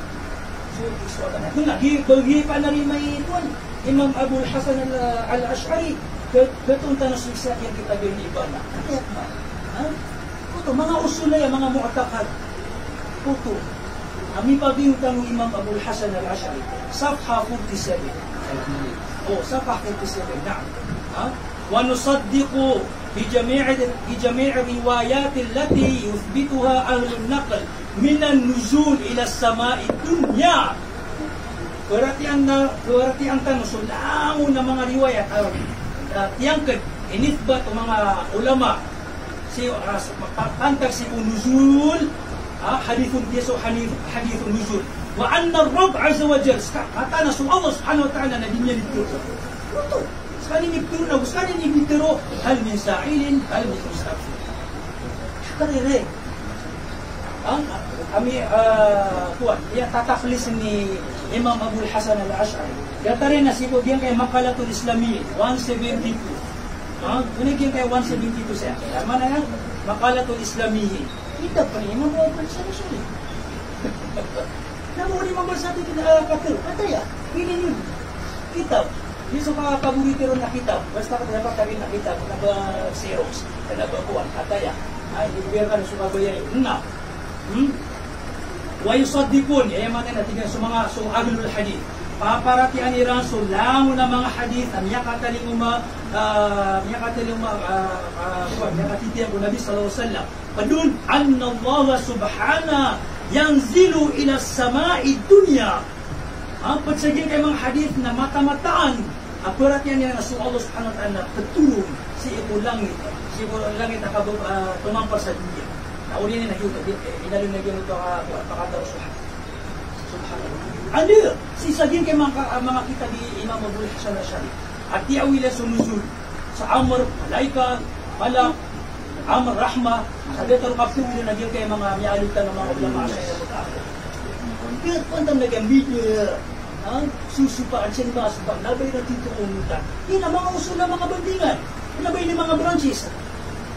Speaker 2: So, iswata na. Kung bagi pa na rin may ituan, Imam Abul Hasan al-Ash'ari, katong tanong sa yung kita gawin iba na. Kaya ma, puto, mga usulay, mga mu'atakad. Puto, kami pagi yung tanong Imam Abul Hasan al-Ash'ari, Safha 47. Safha 47, na. ونصدق بجميع الروايات التي يثبتها أهل النقل من النزول إلى السماء الدنيا. Berarti ang tanong, so lango na mga riwayat tiyangkad, inithbat ang mga ulama pantag si nuzul, hadithun yeso hadithun nuzul, wa anna ar-rabb azza wa jalla kata na so Allah subhanahu wa ta'ala na dinya dito. Sekali nibturo, sekali nibturo, hal min sa'ilin, hal min mustaqfir. Karere. Kami, tataklis ni Imam Abul Hasan al-Ash'ari. Kata rin na sipo diyan kay Maqalatul Islamiyyin, 172. Kunigyan kay 172 siya. Tama na yan? Maqalatul Islamiyyin. Kita pa rin, Imam Abul Hasan al-Ash'ari. Namuha ni Imam Abul Hasan al-Ash'ari. Kataya, pinin yun. Kitab. Di sa mga paborito rin na kitab, basta ka dapat kami na kitab, naba-xerox, naba-buwan, kataya, ay, ibigay ka na sumabaya yun. Na, wayusaddikun, yayaman na natin sa mga ahlul hadith, paparatian niran, so lango na mga hadith, miyakataling miyakatitiyan ko Nabi sallallahu alaihi wasallam, padun, anna Allah subhana, yanzilu ila sama'i dunya. Pagsagin kay mga hadith na mata-mataan, aparat yan na sa Allah subhanahu wa ta'ala patulong si ipo langit na tumampar sa dunya. Nauli na nagyuto, inalun na yun ito pakataw subhanallah. Ano? Sisagin kay mga kita di Imam Abul Hasan al-Ash'ari. At diawila sunuzul sa Amr, Malaika, Malak, Amr, Rahma, sa detar kaptuwi na nagyuto kay mga mialutan ng mga ulama sa ina mutako. Kaya pantang nag-ambigyo susupaan siya mga subang nabay na dito umutan. Yan ang mga usul na mga bandingan. Nabay ni mga branches.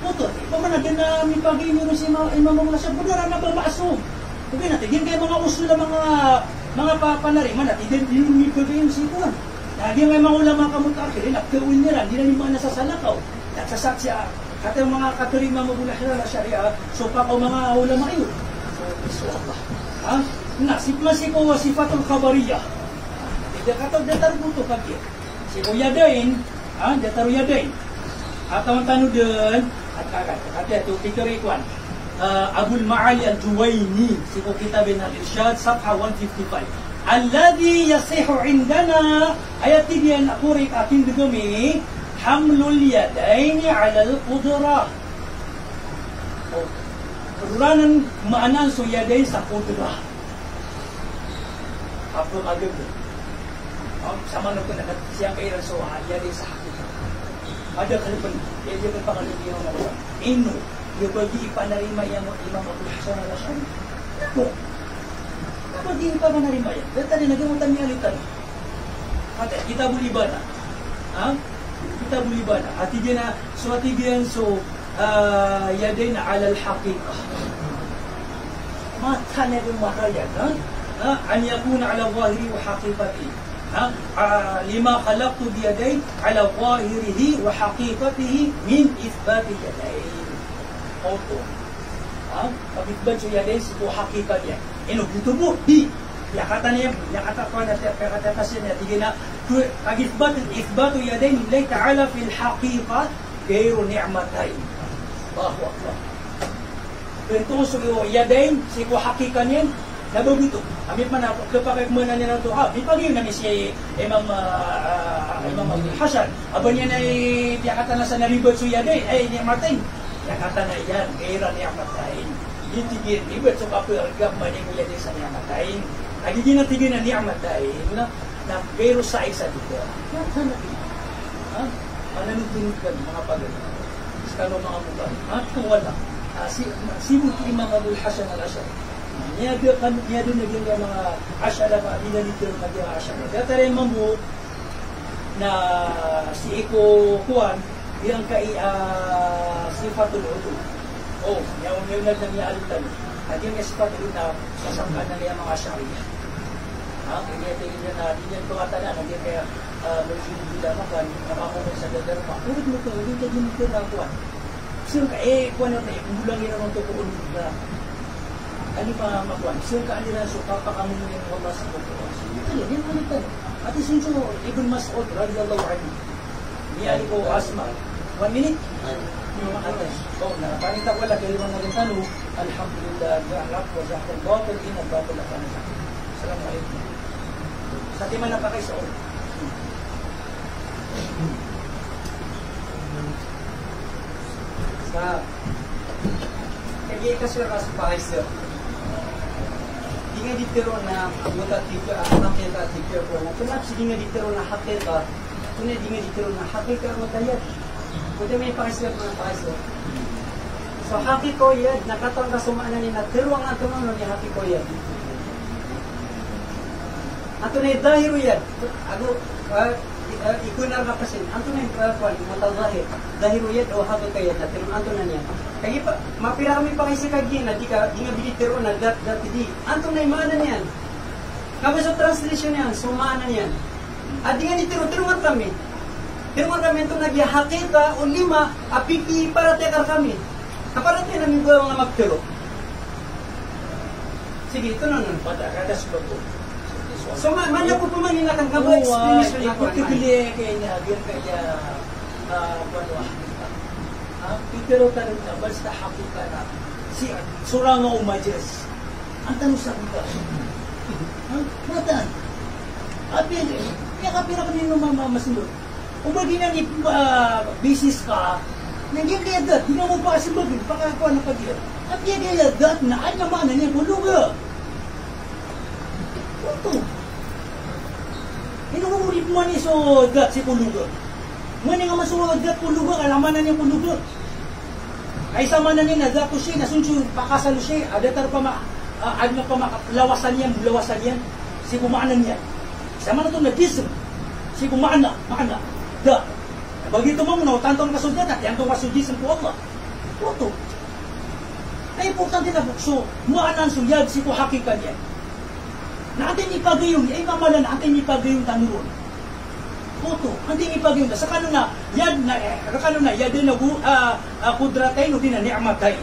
Speaker 2: Puto, pamanagin na may pag-iinunan si Imam Abul Hasan. Pagdara na ba maasong? Sabi natin, yan kaya mga usul na mga panariman natin. Yan yung may pag-iinunan si Kuhan. Lagi may mga ulama kamutakil. Nakawin nila. Hindi na yung mga nasasalakaw. Nagsasat siya. Kata yung mga katuring Imam Abul Hasan al-Ash'ari. So, pakaw mga ulama yun. So, Allah. Masiko sifatul khabariyah. Kata datar buto kaki. Si Yadain, datar Yadain. Atau tanu den, kata tu pikir ikuan. Abul Ma'ali al-Juwaini, si kitab al-Irsyad, Safha 155. Alladhi yasihu indana, ayat tibian akurik akin degami, hamlul yadaini ala al-qudrah. Kuranan maanan so Yadain sa qudrah. Apa agak sama nung siyang kailan so Yadain sa hakikat. Ada kalipan, dia pangalan na naman. Ino, yung bagi ipanarima yung Imam Abul Hasan al-Ash'ari. Ako, bagi ipanarima yan. Dahil tadi nagamutan niya alitan. Kata, kita boleh ibadah. Kita boleh ibadah. Hati dia na, so hati dia so Yadain ala al-haqiqah. Mata na yung makayan, an yakuna ala zahiri wa haqiqati. لما خلقت بيدي على ظاهره وحقيقته من إثبات اليدين. Auto. Pag-isbat siya Yadain ito hakikat yan. Itubo, di. Yakata niya, yakata ko na kata kasi niya. Tigil na, pag-isbat Yadain lillahi ta'ala fil haqiqat gayro ni'matay. Allahu Akbar. Ito so Yadain, si ko hakikat yan, nababuto. Amit man ako, kapag muna niya na ito, di pag-iyon namin si Imam Abul Hasan. Aba niya na yakata na sa naribot so Yadain, ay ni'matay. Yakata na yan, kaya ni'matay. Itigin, ibet so kapag maning mo Yadain sa ni'matay. Nagiging natigin na ni'matay, na pero sa isa dito. Yakata na ito. Mananunod ka mga pagano. Skano mga mukha. Kung wala. Sibot Imam Abul Hasan al-Ash'ari. Niya doon naging mga asyara pa, hindi na dito naging asyara. Data rin mambo na si Iko Kuan, yang kay sifatul udul. Oh, yung nag niya alitan. At yung sifatul na sasangkan na niya mga asyari. Kaya tingin na din yan tumatala, hindi kaya magsinubi makan, nakakumong sa dadarma. Ulit mo ito, hindi ka din ito na Kuan. Siyang ka, Kuan na tayo, kulang yun ang tukuun na ano pa makuan, siyang ka nila so kapakamun yung Allah sa tukuun. Ito yan alitan. At isin so, Ibn Mas'ud, radiyallahu anhu. Niyari ko asma. 1 minute? Yung mga atas. Napanita ko lang, kayo mga nagtano, alhamdulillah, ja'alak wa ja'akal batil, inag-batil ako na. Assalamualaikum. Sa timan na pa kayo sa ulo.
Speaker 3: Sa kaya kasi kaso pa kayo sir. Di nga ditiro na buta tika, hakika tika ko. Kenapa sih di nga ditiro na hakika? Kunya di nga ditiro na hakika mo tayo. Kunya may pakisir na pakisir. So hakiko yad, nakatang kasumaanan ni natiro ang ato ano ni hakiko yad. Ato na dahiru yad. Ano, ikunar na pasin. Ato na yung matawahid. Dahiru yad o hakika yad. Natiro ato na niya. Kaya pa, mapira kami pa kasi kagin na di nga bilitiro na dat di. Anto na imana niyan. Kapag sa translation niyan, sumana niyan. At di nga ni tiro-tiruman kami. Tiruman kami ito nagyahakita o lima, apiki para tekar kami. Kaparatay namin ko mga magtiro. Sige, ito na nun.
Speaker 2: Pagkakadas ba po?
Speaker 3: So, manya po pumanin na kang kabo explanation na
Speaker 2: ikut kebili kayaknya biar kayak pero tarin na basta hakika na si surang nga umajes ang tanong sa kita matan apin kaya kapira kami nung mamasunod kung bagay nang business ka nandiyan kaya dat hindi mo pa kasi bagay pakakuha na pag-iyan at yan kaya dat na ay naman na niya puluga ito inuulit mo niya so dat si puluga muna nga masuwag dat puluga alaman na niya puluga ay sama na niya nagato siya, nasunso pakasalo siya, adatar pa ano pa lawasan yan, si kumaanan yan. Sama na ito nag-isip, si kumaana, da. Bagito mo muna, tantong kasudyan at yan itong kasudism ko Allah. Oto. Ay importante na bukso, muanan suyad si kuhakikan yan. Natin ipagayong, ay mamalan, natin ipagayong tanurun. Oto, anting ipagayong sa kanuna, yad na yad na kudratay no din na ni'matay.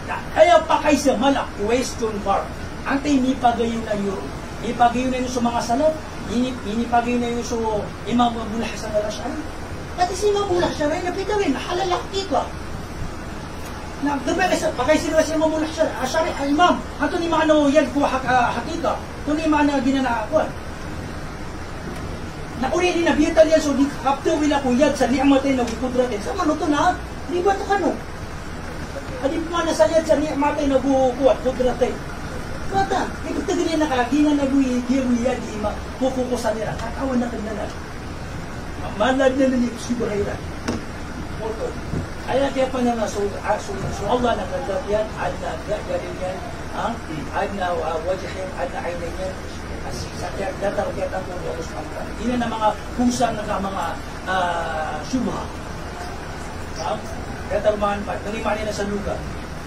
Speaker 2: Kaya pa kay sa malak question mark. Anting ipagayong na yun. Ipagayong na yun sa mga salaf, inipagayong na yun sa Imam Abdul Hasan al-Ash'ari. At si Imam Abdul Hasan ay napitawin, halalaki ka. Pakay sila si Imam Abdul Ash'ari, Imam, ato ni maano yad ko hakika, ito ni maano ginanaakuan. Nakuli din na biyatal yan, so di kapto wila ko yad sa ni'matay na wikudratin. Sama no to na, di ba ito ka no? Adi pa na sa yad sa ni'matay na bukuat, kudratin. Bata, ito ganyan nakaginan na yad, di makukukusan nila. Kakawan na kanya na. Malad na nila si Burayran. Kaya pa na so Allah na nagdat yan, ad na galing yan, ad na wajahin, ad na aynan yan. Sa datar kaya tapo ng Allah subhanahu wa ta'ala. Ina na mga kusang na mga syubha. Datar man pa, nangima nila sa lugar.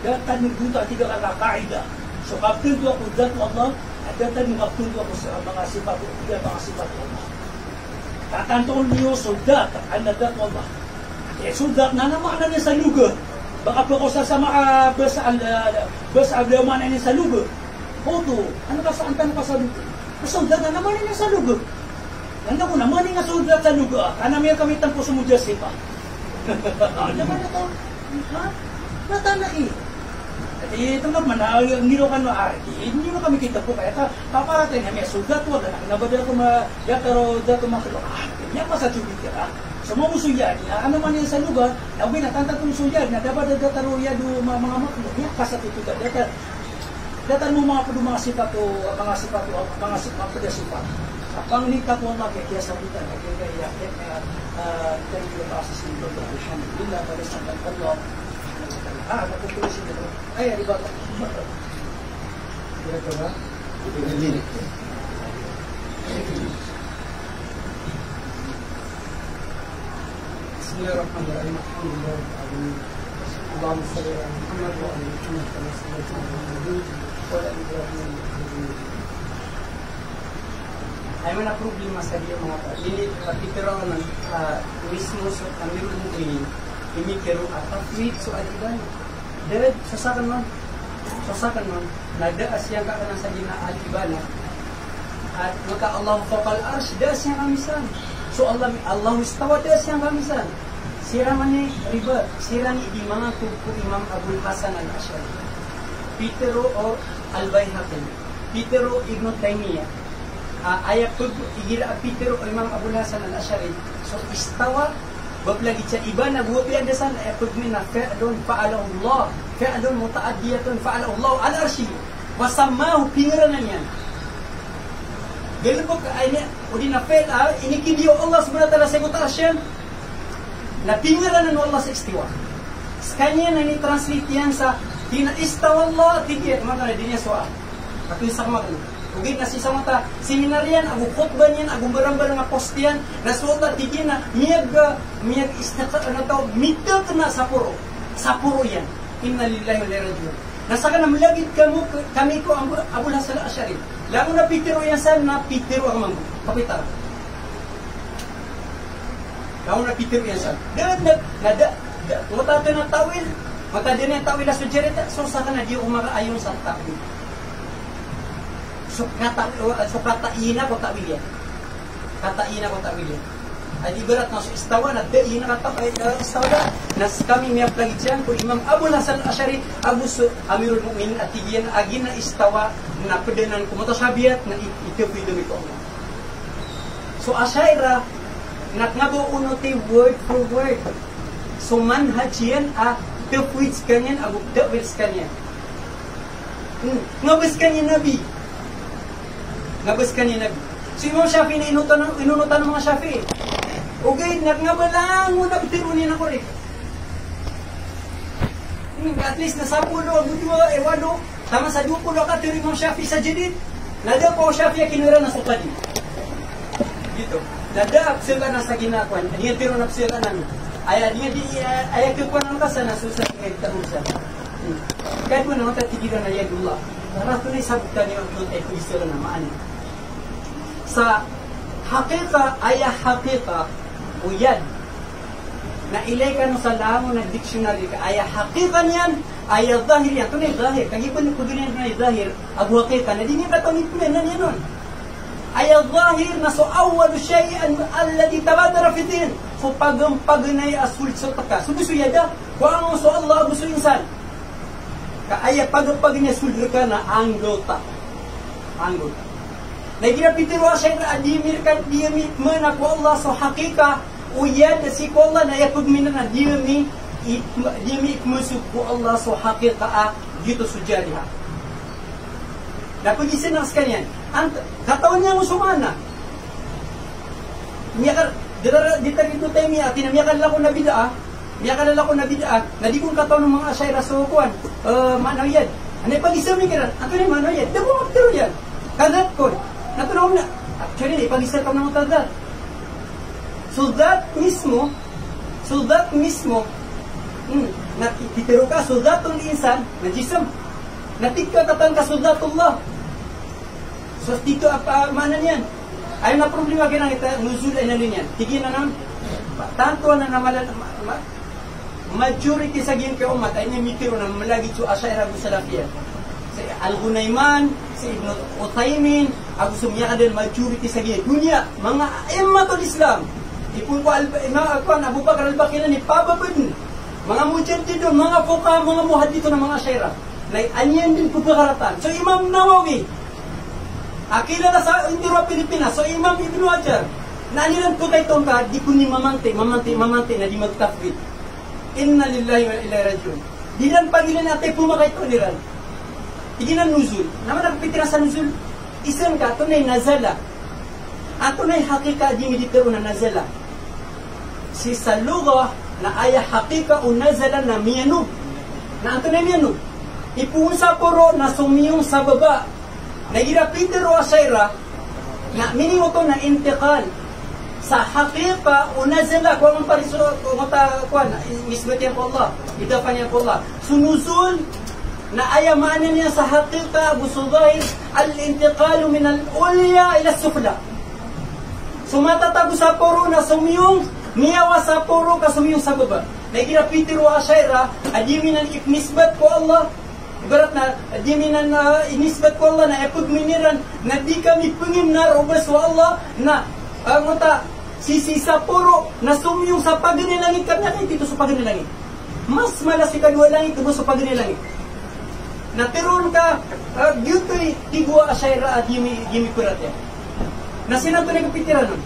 Speaker 2: Datar nagduta, tiga kakakaida. So kaptil do ako datu Allah, at datar kaptil do ako sa mga sifat, tiga mga sifat Allah. Tatantong niyo soldat, ang nadat Allah. Soldat na naman niya sa lugar. Baka po ko sa mga basa aglaman na niya sa lugar. Oto, ano ka sa antan ka sa lugar? Soldat na naman niya sa lugar. Nanda ko naman nga soldat sa lugar. Kanami kami tampo sumudya sipa. Naman na to. Ha? Natanaki. At ito naman, ngiro ka na hindi mo kami kita po. Kaya paparating na may soldat wala na. Nabadala ko yataro dato makilo. Yan pa sa jubit ka. So mga musuyad, ano man yan sa lugar, nawin na tantatong suyad na dapat dataro yado mga maklo. Yan pa sa tutugan. Datan mo mga sifat o mga pedasipat. Ang nita ko ang kaya sabitan na kaya yung process nito. Alhamdulillah, balisan ng Allah. Nakukulisin nito. Ay, di ba?
Speaker 3: Bismillahirrahmanirrahim. Allahumma salli ala Muhammad wa ala Muhammad kama sallaita ala Ibrahim wa ala Ibrahim innaka Hamidum Majid. Ay mana problema sa dia mga ini particular na mismo sa Amirul Mu'minin ini kero atafwid so adiban dahil sasakan man nada asya ka kana sa dina al-ibana at maka Allah faqal arsh da asya kamisan so Allah istawa da asya kamisan siramani riba sirani di mga tuku Imam Abul Hasan al-Ash'ari Pitero or al-Baihaqi Pitero Ibn Taymiyyah ayat pag igira Pitero o Imam Abul Hasan al-Ash'ari so istawa bablagi sa iba na buwi ang dasan ay pagmina fa'dun fa'ala Allah fa'dun muta'addiyatun fa'ala Allah al-arshi wasamahu pingiranan yan ganun po ay o di na fa'al ini kidiyo Allah subhanahu wa ta'ala sa arsyan na pingiranan Allah sa istiwa kanya na ni-translate yan sa tina-istawa Allah tigit mga na din niya soa at yung sa mga ugit na si samata seminaryan agu khutbah niyan agu barang-barang nga postian nasuota tigin na miyag istata na taw mitel na sapuro yan inna lillahi wa inna ilaihi raji'un nasaka na malagit kami ko ang Abul Hasan al-Ash'ari lamo na pitero yan sa na pitero ang manggo kapitar lamo na pitero yan sa nada mata na tawil mata din na tawil na sujerita so saka na di umaayon sa tawil so kataina ko tawil yan. Kataina ko tawil yan. Ay ibarat na so istawa na daina istawa nas kami may plagit yan ko Imam Abul Hasan al-Ash'ari Amirul Mu'minin at tigiyan agin na istawa na pedenan ko mutasabiat na ito pwede ito. So Asyaira nakngabo unote word for word. So manhaj yan tafwid kanyan agu tawil kanyan. Ngabis kanyan Nabi. Nabas kanina. So Imam Shafi'i na inunutan ng mga Shafi'i. Okay, nagnabalang mo nagtirunin ako rin. At least nasa pulo, buti mo, ewado, tama sa 20 ka, tiro Imam Shafi'i sa jadid. Nada po Shafi'i kinira na sa padi. Dito. Nada sila na sa ginakuan. Diyan tiro na sila namin. Ay kikuan ng kasa na susat kahit tarusa. Kahit mo naman tatigilan na yadullah. Para ito na isabutan niyo ang tunay ko sila na maani. Sa hakika ay hakika o yan na ilay ka no sa lamon ng dictionary ka ay hakika niyan ay zahir yan. Ito na yung zahir. Kagiban ko din na yung zahir ang hakika na di niya katamit ko yan nun. Ay zahir na so awal syai'an alladhi tabadara fitin. So pag-nay asul sa taka. So gusto yada. Kung ang so Allah gusto insan. Kaaya pag niya sulur ka na anggota. Anggota. Nagirapitiro siya na adimir kan diyami mana ko Allah so hakika uyan si ko Allah na yapag minana diyami ikmusuk ko Allah so hakika dito sujadiha. Napagisin ng kanyan. Katawan niya mo sumana. Miyakar dito tayo miya tinamiyakan lang ko na bid'a. Miyakan lang ko na bid'a. Na di kong katawan ng mga asyara so kuan. Manaw yan. Ano pag-isa mi kiran? Ato ni manaw yan. Dako magtiro yan. Kadat ko. Natunaw na. Actually, pag-isa ka na matagal. So that mismo, natitiro ka, soldatong insan, najisam. Natikka katang ka soldatullah. So dito, mana niyan? Ayaw na problema kinakita, nuzul ay nanin yan. Tigin na naman, tanto na namalan, majority sa giyang kay umat, ay namitiro na malagi sa Asyaira Salafiyah. Si Al-Ghunayman, si Ibn Uthaymin, ako sumiyaka din majority sa dunia, mga immatul Islam. Ipun ko Abu Bakar al-Baqir ni pababad. Mga mujaddidun, mga fuqaha, mga muhaddithun ng mga Asyaira. Nay anyan din pagkaratan. So Imam Nawawi, akila na sa Indira Pilipinas, so Imam Ibn Hajar, na anilan po tayo tongka, di ko ni mamante na di magtafwid. Inna lillahi wa inna ilaihi raji'un. Di lang pagilan natin pumakay ito niran. Hindi na nuzul. Naman nakapitira sa nuzul, isang ka, ito na yung nazala. Ato na yung hakika, di meditero na nazala. Si sa luga, na ay hakika o nazala na miyano. Na ato na miyano. ipun sa puro na sumiyong sa baba. Nagira Peter o Ashaira na miningo to na intikal sa hakika o nazala kung ang pariso kung kuan misbatihan ko Allah idapan niya ko Allah sunuzul na ayamanan niya sa hakika Abu Sudahir al-intiqalu min al-ulya ila sufla sumatatago sa puro na sumiyong niyawa sa puro ka sumiyong sa baba nagira Peter o Ashaira adiminan iknisbat ko Allah ibarat na adiminan inisbat ko Allah na epagminiran na di kami pengimnar ubas wa Allah na ngota sisi sa puro na sumiyong sa paganilangit kami natin dito sa paganilangit mas malas ikadua langit ito sa paganilangit na tiron ka gyutoy tigwa Ashaira at gimi kurat yan na sinato na kapitiran nun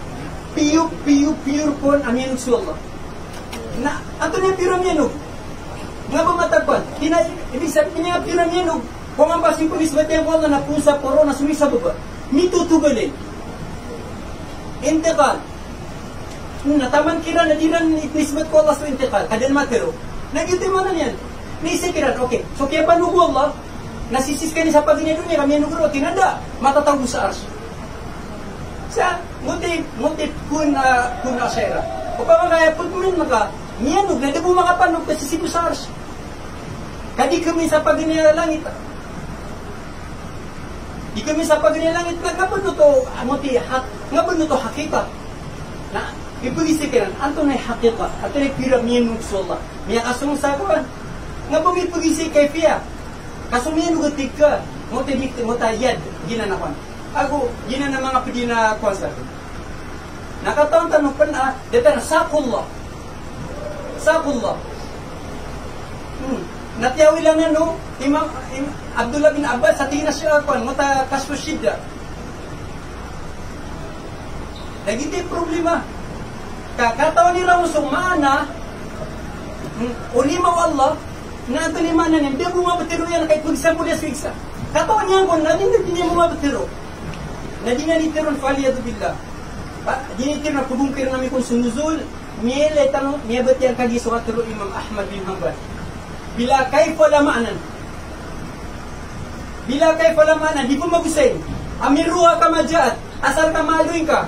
Speaker 3: piyu pon amin su Allah na ato na piramianog nga ba matagpan ibig sabihin niya piramianog kung ang basing pulis batang ko Allah na pusa puro na sumisa baba mitutugalin intikal nataman kira na dinan iknisbat ko Allah sa intikal kadan matero nagyutimanan yan naisikiran okay so kaya panugo Allah nasisis ka ni sa pagina dunia kami nugro tinanda matatawag sa ars sa muti kun Ashaira o pa mga putmin maka niyanog na debo mga panog kasi sibu sa ars kadi kami sa pagina langit di kami sa pagina langit nagkapano to muti ngapano to hakika na ipagisikiran anto na hakika ato na piramianog sa Allah miya kasong sakuan nga pag ipagisi kay Fia kasumiyan ugatig ka motayad ginanakuan ako ginan mga pagina konsa nakataon tanong pa na dito sakullah natiyawi lang na no Imam Abdullah bin Abbas sa tingin na siya kuan mota kaspushida nagiti problema kakataon ni Ramusong maana ulima wa Allah na ito ni mana niya, hindi mo mabutiro yan kahit magsampo niya sa katawan niya ko, hindi niya mo mabutiro. Na di nga nitiron, faliyado billah. Di nitiron na pabungkir namin kung sunuzul, miyele tanong, miyabat yan kagiso katuro Imam Ahmad bin Hanbal. Bila kay palamaanan. Di po magusay. Amiruha ka madyaat, asal ka maluin ka.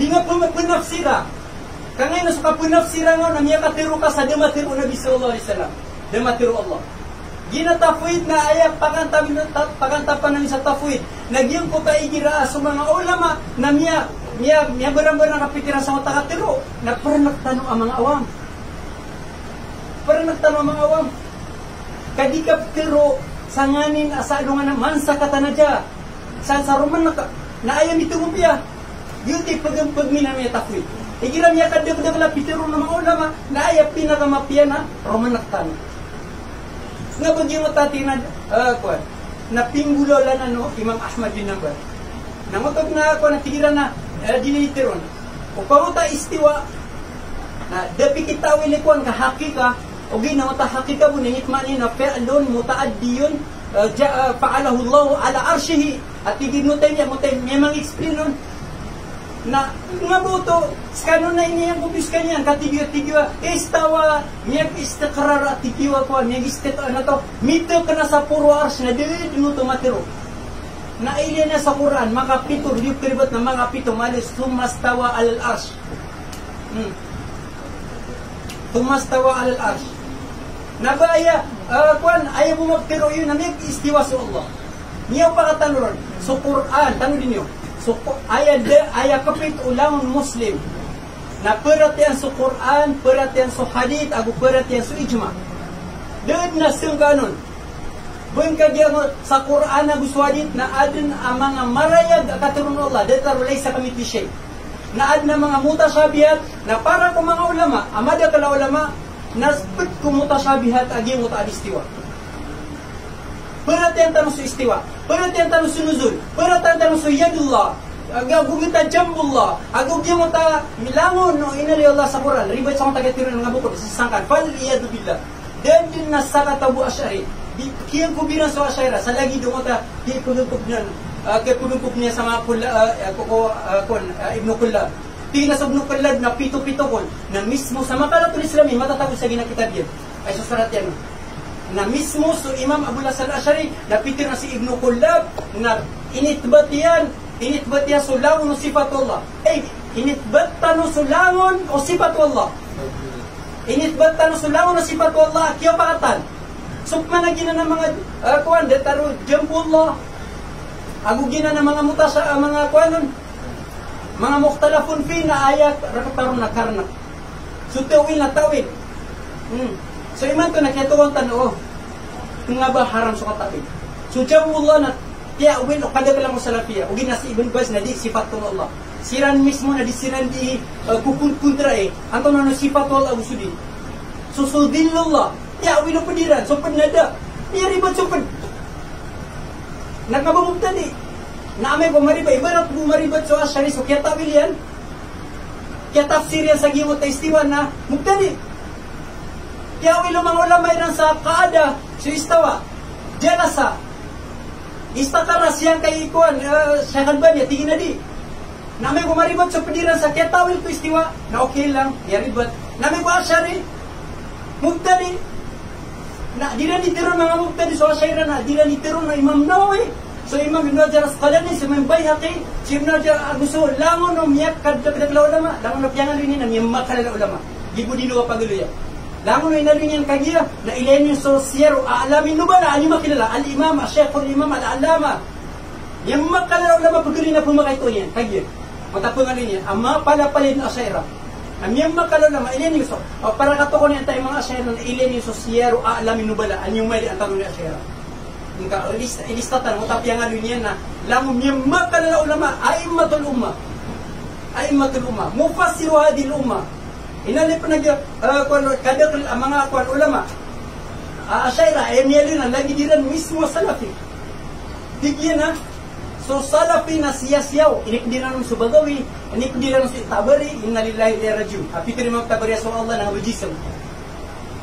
Speaker 3: Di nga po magpunafsira. Kangay na sa kapunafsira nga na miya katiro ka sa dematiru Nabi sallallahu alaihi wasallam. Dematiru Allah. Ginatafwid na ayak pakantapan namin sa tafwid. Nagyang ko kaigira sa mga ulama na miya barang-barang kapitiran sa mga katiro na parang nagtanong ang mga awam. Kadi kapitiro sa nganin asado nga naman sa katanadya. Saan sa Roman na ayam itumupiya. Yun di pagminan miya tafwid. Igiram niya kadagdag pitiro ng mga ulama na ayap pinakamapiya na Roman naktan. Nga bagyo mo tati na pinggulalan Imam Ahmad bin Hanbal. Nangotog na ako na tigiran na dinitiron. O pamuta istiwa na dapi kita wilikuan ka hakika o ginawata hakika mo nangitmani na fe'lun mutaaddiyun fa'alahu Allah ala arshihi at tiginutay niya memang explain nun na nga buto skano na iniyang kubis kanyan katigyo-tigyo istawa miyag istikrar at tigyo ko miyag istikrar na to mito ka na sa puro ars na dili dinuto matiro na ilya na sa Quran mga pito riyuk kiribat na mga pito malis tumastawa alal ars tumastawa alal ars nabaya ayaw bumagtiro yun na miyag istiwa sa Allah niyaw pakatanuran so Quran tanong din nyo so, aya kapit ulang Muslim na perhatian sa Quran, perhatian sa hadith, ago perhatian sa ijma. Doon na siyang ganon. Buwan ka diyan sa Quran ago sa hadith na adun ang mga marayag katurun Allah. Dito rulay sa kamiti siya. Na ad na mga mutasyabihat na para kung mga ulama, amada kala ulama, nasbit kung mutasyabihat agi mutadistiwa. Perhatian tanong sa istiwa, perhatian tanong sa nuzul, perhatian tanong sa yadullah, agagong kita jambullah, agagong kita milangon no inali Allah sa Quran, ribet sa mga taga-tiro ng bukod sa sangkan, fal iyadu billah. Dan din na sa katabu asyari, kiyang kubiran sa asyara, sa lagi doon kita, kipulungkop niya sa mga Ibn Kullab. Tingin sa Ibn Kullab na pito-pito kon, na mismo sa makalatul Islami, matatapos sa ginakitab yan, ay susarat yan. na mismo so Imam Abu Hasan al-Ash'ari napitir na si Ibnu Kullab na initbatiyan sulangon o sifatullah. Initbatan o sulangon o sifatullah. Initbatan o sulangon o sifatullah kiyo pakatan. Sukman na gina ng mga kuwan detaro jambullah. Agu gina ng mga mutasa mga kuwanon. Mga mukhtalafun fi na ayat rakataron na karna. So tawil na tawil. So iman to nakituwang tano. Kung nga ba haram sa katapid. So jambullah na tiya uwin o kadagalang mo salafiyya. Ugin na si Ibn Baz na di sifatun Allah. Siran mismo na di siran di kukuntra Anto na sifat Allah usudi. So sudillullah. Tiya uwin o padiran. So padnada. Tiya ribat so pad. Nagkabamog tadi. Naamay bumariba. Ibarat bumaribat so asyari. So kaya tawil yan. Kaya tafsir yan sa giwot na istiwan na mugtadi. Kaya uwin o mga ulamay rin sa kaada. So istawa. Jalasa. Istakara siyang kay ikuan, siya kalban niya, tingin na di. Na may kumaribat sa padiran sa ketawil ko istiwa, na okay lang, yaribat. Na may kuasyari, mugtadi. Na di na nitiron mga mugtadi, so asyara na, di na nitiron na Imam Nawawi. So Imam Ibn Hajar Asqalani, si Imam Bayhaqi, si Ibn Hajar gusto, langon o miyak kadakadakla ulama, langon o piyangan rin na miyak kadakadakla ulama. Gibu dino ka pagulo yan. Langon na inarin yan kagiya, na ilayin yung sosiyero, aalamin nubala, ano yung makilala? Al-imam, al-syekhul imam, al-alama. Yung makalala ulama, pagkuli na pumakay ito yan, kagiya. Matapungan rin yan. Ama palapalid na asyera. Ang yung makalala ulama, ilayin yung para katukon yan tayo mga asyera, na ilayin yung sosiyero, aalamin nubala, ano yung may ang tanong ni asyera. Ilistatan, mutapiyang alun yan na, langon yung makalala ulama, aimmatul umma. Aimmatul umma. Mufassiru hadil umma. Inali pa kadak mga ulama. Asyairah, niyali na, lagi diran mismo salafi. Tigyan na. So salafi na siya-siyaw. Inikdiran ng subagawi, inikdiran ng tabari, inalillahi lirajum. Apikir mga tabari sa Allah na ngabajisam.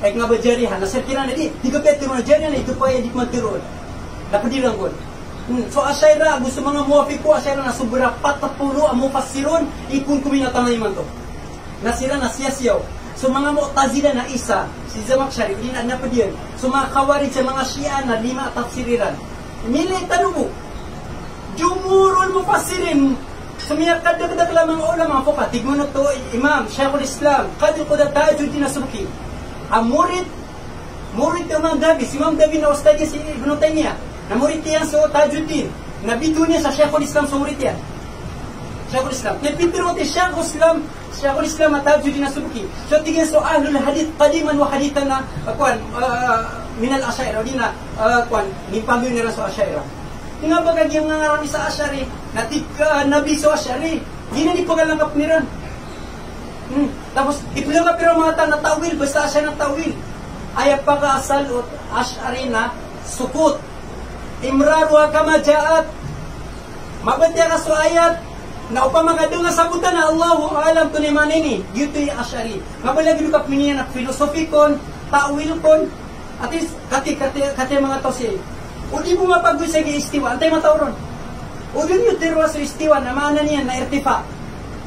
Speaker 3: Ay ngabajarihan, nasarkiran na di. Tiga petro na jarihan, ito pa yung dikmatiroon. Napadiran ko. So asyairah, gusto mga muwafik ko, asyairah na sobra patapulo ang mufassirun, ikun kuminatamayiman to. Nasira na siya-siyaw. So mga Mu'tazila na isa, si Zamakhshari, hindi na napadiyan. So mga Khawarij sa mga Shia na 5 tafsiriran. Nilay tanong mo, jumurul mufassirin, sumiyak kadak-kadak lamang ulama ko ka, tigmanot to Imam, Shaykhul Islam, Qadil Qudat Tajuddin As-Subki. Ang murid Imam Davi, si Imam Davi na ustadya si Ibn Taymiyyah, na murid yan sa Tajuddin, nabito niya sa Shaykhul Islam sa murid yan. Shaykhul Islam. Nagpintiro ti Shaykhul Islam at Tajuddin As-Subki. So tingin so ahlul hadith qadiman wa hadithan na minal asyairah di na nipagyo nila sa asyairah. Nga ba kagyang nga ngarami sa asyari na nabi sa asyari di na ni pagalangkap niran. Tapos ipilangkap pero mga na tawil basta asya ng tawil. Ayat pa ka asal o asyari na sukut. Imraruha kama jaat. Mabatya ka so ayat na upang makadunga sabutan na Allahu alam to ni manini dito yung asyari. Mabalagi nyo kapiniyan na filosofikon, ta'wilkon, at is kati mga tosi. O di mo mapagdoy sa istiwa, antay matauron. O di nyo tirwa sa istiwa na maana niyan na irtifa.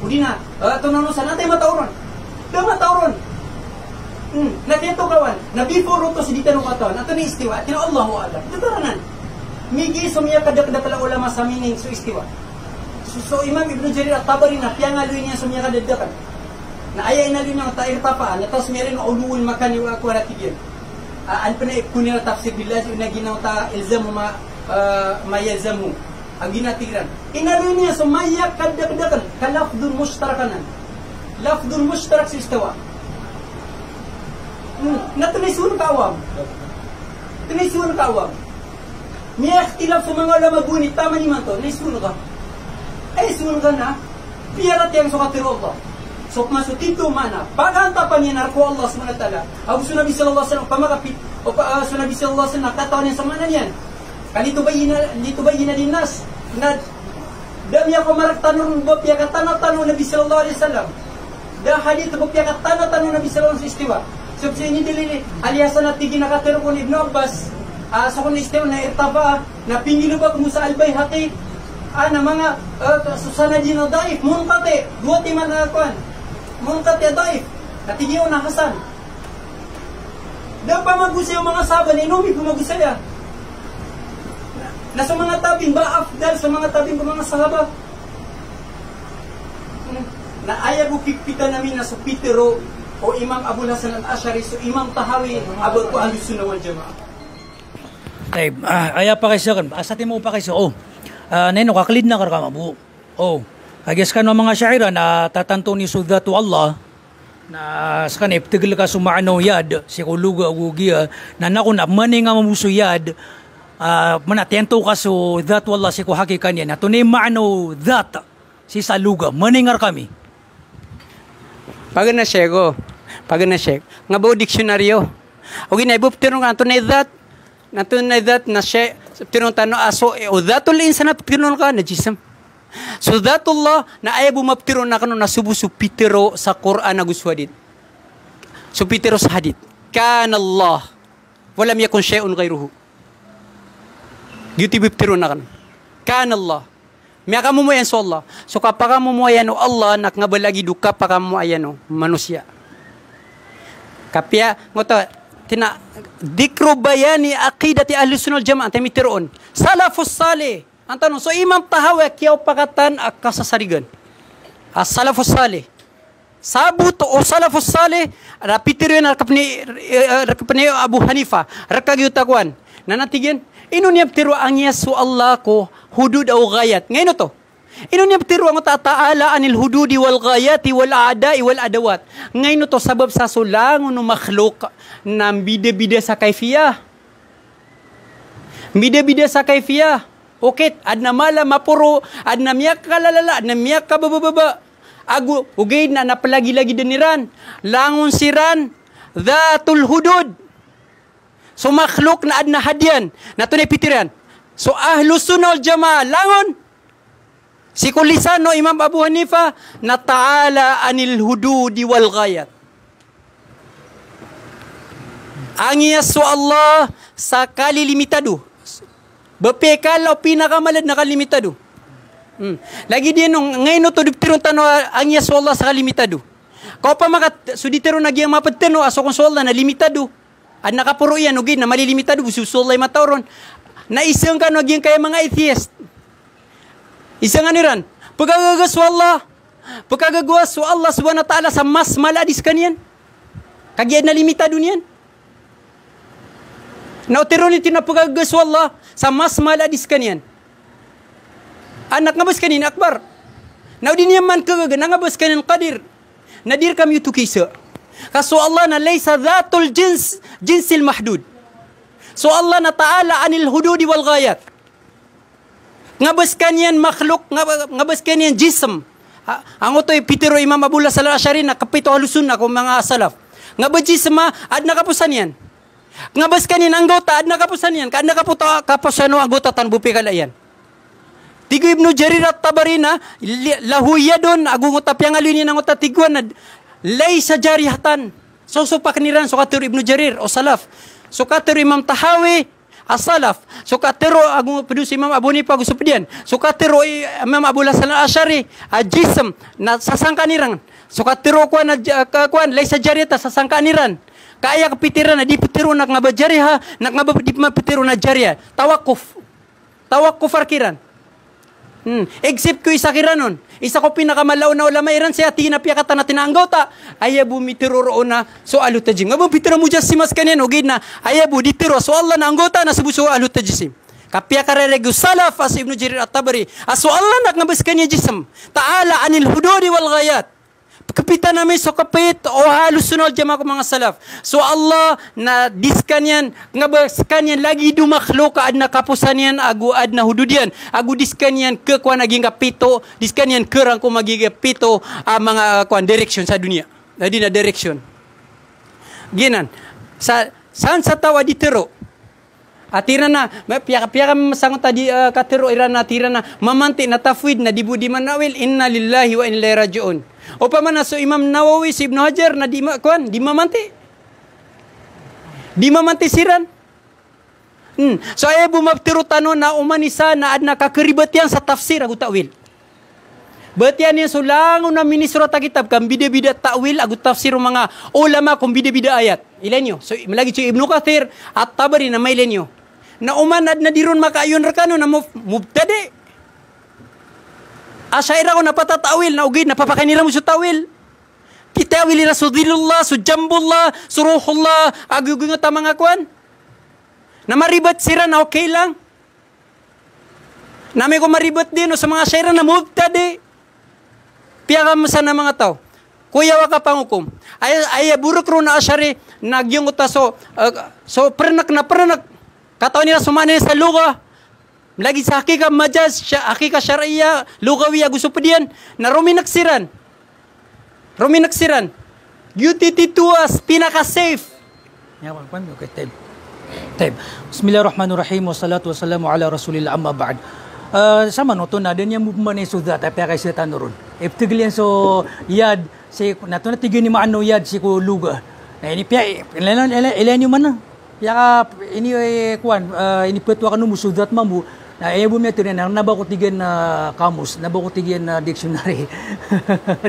Speaker 3: O di na, tunanusan, antay matauron. Di matauron. Nakito kawan, na before to si dita nung katawan, ato ni istiwa, at kina Allahu alam. Ito taranan. Migi sumiya kadak-dakala ulama sa meaning sa istiwa. So Imam Ibn Jarir at-Tabari na piyangaluin niya sumiya kadagdakan. Na ayayin na rin yung ta'irtapaan. Tapos meron na uluun makani wa ako natigil. Ano pa na ikunin na tafsir billah na ginaw ta ilzamu mayalzamu. Ang ginatiran. Inaluin niya sumiya kadagdakan. Kalafdun mustarakanan. Lafdun mustarak sa istawa. Natunisun ka awam. Tunisun ka awam. May ikhtilaf sa mga ulama gunit. Tama naman to. Nisun ka. Ay sunod na, piyarat yang sukatir Allah. So masutito mana, paganta pa niya narko Allah SWT. Ako Nabi sallallahu alaihi wasallam pamakapit, o Nabi sallallahu alaihi wasallam nakataon niya sa mana niyan. Kalito ba yinalinas, na dami ako maraktanong ba piya katana-tanong Nabi sallallahu alaihi wasallam. Dahil ito ba piya katana-tanong Nabi sallallahu alaihi wasallam sa istiwa. So hindi dilili, aliasan at tigin nakatero ko ni Ibn Abbas, sa kong istiwa na irtaba, na pingilubag mo sa Al-Bayhaqi, na mga susanadin na daif, munkate, duwati man na kuan, munkate daif, natigyo na Hasan. Dapat magusay ang mga sahabat ni Inumi kung magusaya. Na sa mga tabing ba afdal sa mga tabing ko mga sahabat. Na ayaw pipita namin na sa Pitero o Imam Abul Hasan al-Ash'ari so Imam Tahawi abot ko Ahlus Sunnah wal Jamaah.
Speaker 2: Ay, aya pa kayo kan. Asatin mo pa kayo. Neno kaklid na karka mabu. Agyas ka no mga syaira na tatanto ni sudatu Allah na sa kanip tigil ka sumaano yad si kuluga ugugia na nakun mani nga mamuso yad manatento ka so that wala si kuhaki kanya na tunay maano that si saluga maningar kami
Speaker 3: pag na siya nga ba diksyonaryo o ginaibup tinong nga tunay that na siya tinong tano aso o thatul insan na tinong ka na jisam. So datullah na ay bumaptiro na kano nasubo su Pitero sa Quran na guswadid. Su Pitero sa hadith. Kana Allah. Walam yakun syai'un ghairuhu. Gitu biptiro na kano. Kana Allah. Miya ka mo yan so Allah. So kapag mo yan o Allah nak nga balagi duka pa ka mo ayan o manusia. Kapya ngoto dikro bayani aqidati Ahlus Sunnah wal Jamaah tamitiroon. Salafus salih. Ang tanong, so Imam Tahawi kiyaw pakatan ak kasasarigan. As-salafus salih. Sabut o salafus salih, rapitiro na rakapni Abu Hanifa, rakagyutakwan. Nanatigyan, inuniyap tiro ang yasu Allah ko hudud o gayat. Ngayon to, inuniyap tiro ang ta'ala anil hududi wal gayati wal aadai wal adawat. Ngayon to, sabab sa sulangon ng makhluk na bida-bida sa kaifiyah. Bida-bida sa kaifiyah. Okay, adna mala mapuro, adna miyak kalalala, adna miyak kabababa. Agu, ugay na napalagi-lagi diniran. Langon siran, dhatul hudud. So makhluk na adna hadyan, na tunay pitiran. So Ahlus Sunnah wal Jamaah, langon. Si kulisano Imam Abu Hanifa, na ta'ala anil hududi wal ghayat. Ang yasu Allah sa kalilimitado. Bapekal o pinakamalad na kalimitado. Lagi din nung ngayon to diptirong tano ang yaso Allah sa kalimitado. Kau pa makat suditero nagyang mapadteno aso kung solda na limitado. At nakapuro yan ugin na malilimitado bususolay matauron. Na isang ka nagyang kaya mga atheist. Isang aniran. Pagkagagaswa Allah. Pagkagagawaswa Allah subhanahu wa ta'ala sa mas maladis kanyan. Kagyan na limitado niyan. Nautiro nito na pagkagagaswa Allah sa mas maladis kanyan. Anak ngabas kanin akbar. Naudin yaman kagaga nangabas kanin qadir. Nadir kami itu kisa. Kaso Allah na laysa dhatul jinsil mahdud. So Allah na ta'ala anil hududi wal ghayat. Ngabas kanyan makhluk, ngabas kanyan jism. Ang otoy Pitero Imam Abul Hasan al-Ash'ari na kapito Ahlus Sunnah ko mga salaf. Ngabas jisma ad nakapusan yan. Ngabas kanin anggota ad nakapusan yan. Kad nakaputa kapusan no anggota tan bupi kalayan. Tigo Ibnu Jarir at-Tabari na lahu yadun agung utapyang alini nang utatiguan na laysa jarihatan. So pakniran so katero Ibnu Jarir o salaf. So katero Imam Tahawi as-salaf. So katero agung pedus Imam Abu Hanifa gusupdian. So katero Imam Abul Hasan al-Ash'ari ajism na sasangkaniran. So katero kuan laysa jarihata sasangkaniran. Kaya kapitiran na di pitiro nak ngabajariha, nak ngabapitiro na jariha. Tawakuf arkiran. Except ko isa kiranon. Isa ko pinakamalaw na ulama iran siya tinapiyakatan na tinanggota. Ayabu mitiro roon na so alutajim. Ngabapitiro mo jasimas kanyan ugid na ayabu ditiro so Allah na anggota na subuso alutajisim. Kapya kareregu salaf as Ibnu Jarir at-Tabari. Aso Allah nak ngabas kanya jism. Ta'ala anil hududi wal ghayat. Kapitan namin so kapit o Ahlus Sunnah wal Jamaah ko mga salaf. So Allah na diskan yan, ngabaskan yan lagi du makhluk ad na kapusan yan, agu ad na hudud yan. Agu diskan yan ke kuan naging kapito, diskan yan kerang ko magiging kapito mga kuan direction sa dunia. Jadi na direction. Ginan. Saan sa tawa ditero? Atira na, piyaka masangot tadi katero iran na atira na mamanti na tafwid na dibudi manawil inna lillahi wa inna ilaihi rajiun. O pa man so Imam Nawawi si Ibnu Hajar na di mamanti. Di mamanti siran. So ay bumabtiro tano na umanisa na ad nakakeribatian sa tafsir agu ta'wil. Batian niya sulangon na ministro ta kitab kang bida-bida ta'wil agut tafsir mga ulama kung bida-bida ayat. Ilenyo. So malagi si Ibnu Katsir at Tabari na may ilenyo. Na umanad na diron makaayon rakano na mubtadi. Asyaira ko napatatawil na ugid napapakanira mo sa tawil. Kitawili Rasulullah, sujambullah, suruhullah, agugung ta mga kwan. Na maribat sira na okay lang. Nami ko maribat din sa mga syaira na mubtadi. Piya ka sana mga tao. Kuya wa ka pangukom. Ay buruk ro na asyari nagyong utaso. So pernak na pernak. Kataw nila sumani sa luga. Lagi sa hakika majaz, hakika syariah, lugawiya gusto pa diyan. Na ruminaksiran. UTT tuas, pinaka-safe.
Speaker 2: Okay, Taib. Bismillahirrahmanirrahim. Wassalatu wassalamu ala rasulillah amma ba'd. Sama no to na din yung movement ni sudat ay kay sa tanurun. Iftiglen so yad si nato na tigin ni maano yad si ko luga. Na ini pia ilan yung man na. Ya ini kuan ini petwa kanu musudat mamu. Na ayaw mo ito na nabako tigin na kamus, nabako tigin na dictionary.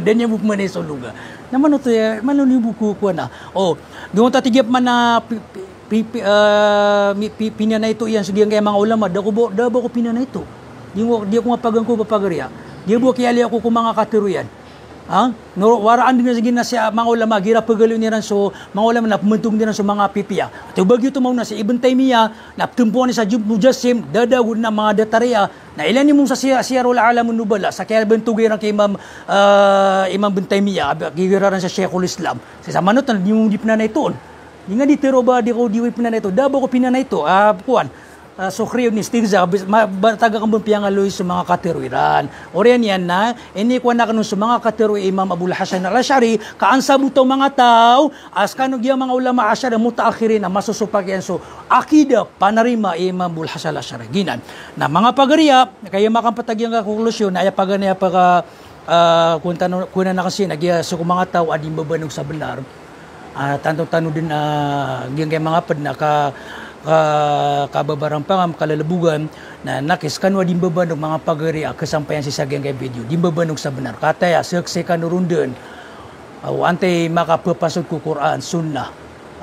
Speaker 2: Dan yung movement ni so luga. Naman to man ni buku kuan na. Oh, gawon ta tigip man na pinana ito yan sa mga ulama. Da ba ko pinana ito? Di ko mapagang ko papagarya. Di ba kiyali ako kung mga katiruyan. Waraan din na sige na siya mga ulama. Gira pagalo niya so mga ulama na pumentong din sa mga pipiya. At bagyo ito mauna sa Ibn Taymiyyah na tumpuan ni sa Mujassim dadagod na mga datarya na ilan yung sa Siyarul Alamun Nubala sa kaya bentugay ng kay Imam Ibn Taymiyyah gigiraran sa Sheikhul Islam. Sa manot na yung dipna na ito. Di nga ditero ba di ko diwi pinana ito. Dabo ko pinana ito. Kuan. Sukriyo ni Stigza, taga kang bumpiang aloy sa mga katiruiran. Oriyan yan na, ini ko na kanun sa mga katiruy Imam Abul Hasan al-Ash'ari, kaansa butaw mga tao, as kanong yung mga ulama asyari, mutaakhirin na masusupag yan. So, akida, panarima Imam Abul Hasan al-Ash'ari. Ginan. Na mga pagariya, kaya makampatag yung konklusyon, na ayapagan niya pagka, kuna na kasi, nagya sa mga tao, adim babanog sa benar. Tanong-tanong din, yung mga pad na kababarang pangam kalalabugan na nakis kanwa dimbaban ng mga pagari kesampaian si sagyang kay video dimbaban sa benar kataya sekse kanurundan antay makapapasod ku Quran sunnah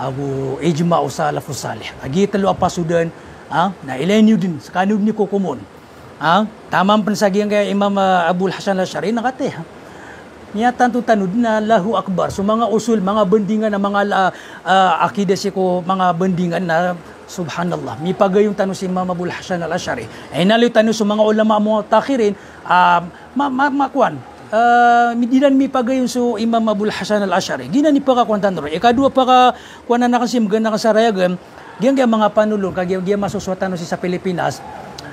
Speaker 2: abu ijma' salafus salih agi telu apa sudan na ilenyo din sa kanug ni ko kumon tamam pan sagyang kay Imam Abul Hasan al-Ash'ari nakate niya tanto-tanod na lahu akbar so mga usul mga bendingan na mga akidah si ko mga bendingan na subhanallah mi pagayong tanong si Imam Abul Hasan al-Ash'ari ay naliw tanong sa mga ulama mo takhirin makuan midinan mi pagayong so Imam Abul Hasan al-Ash'ari ginan ni pagkakuan tanong ikadua paka kuan na kasi maganda ka sa rayagam giyan mga panulong kag giyan masuswatan si sa Pilipinas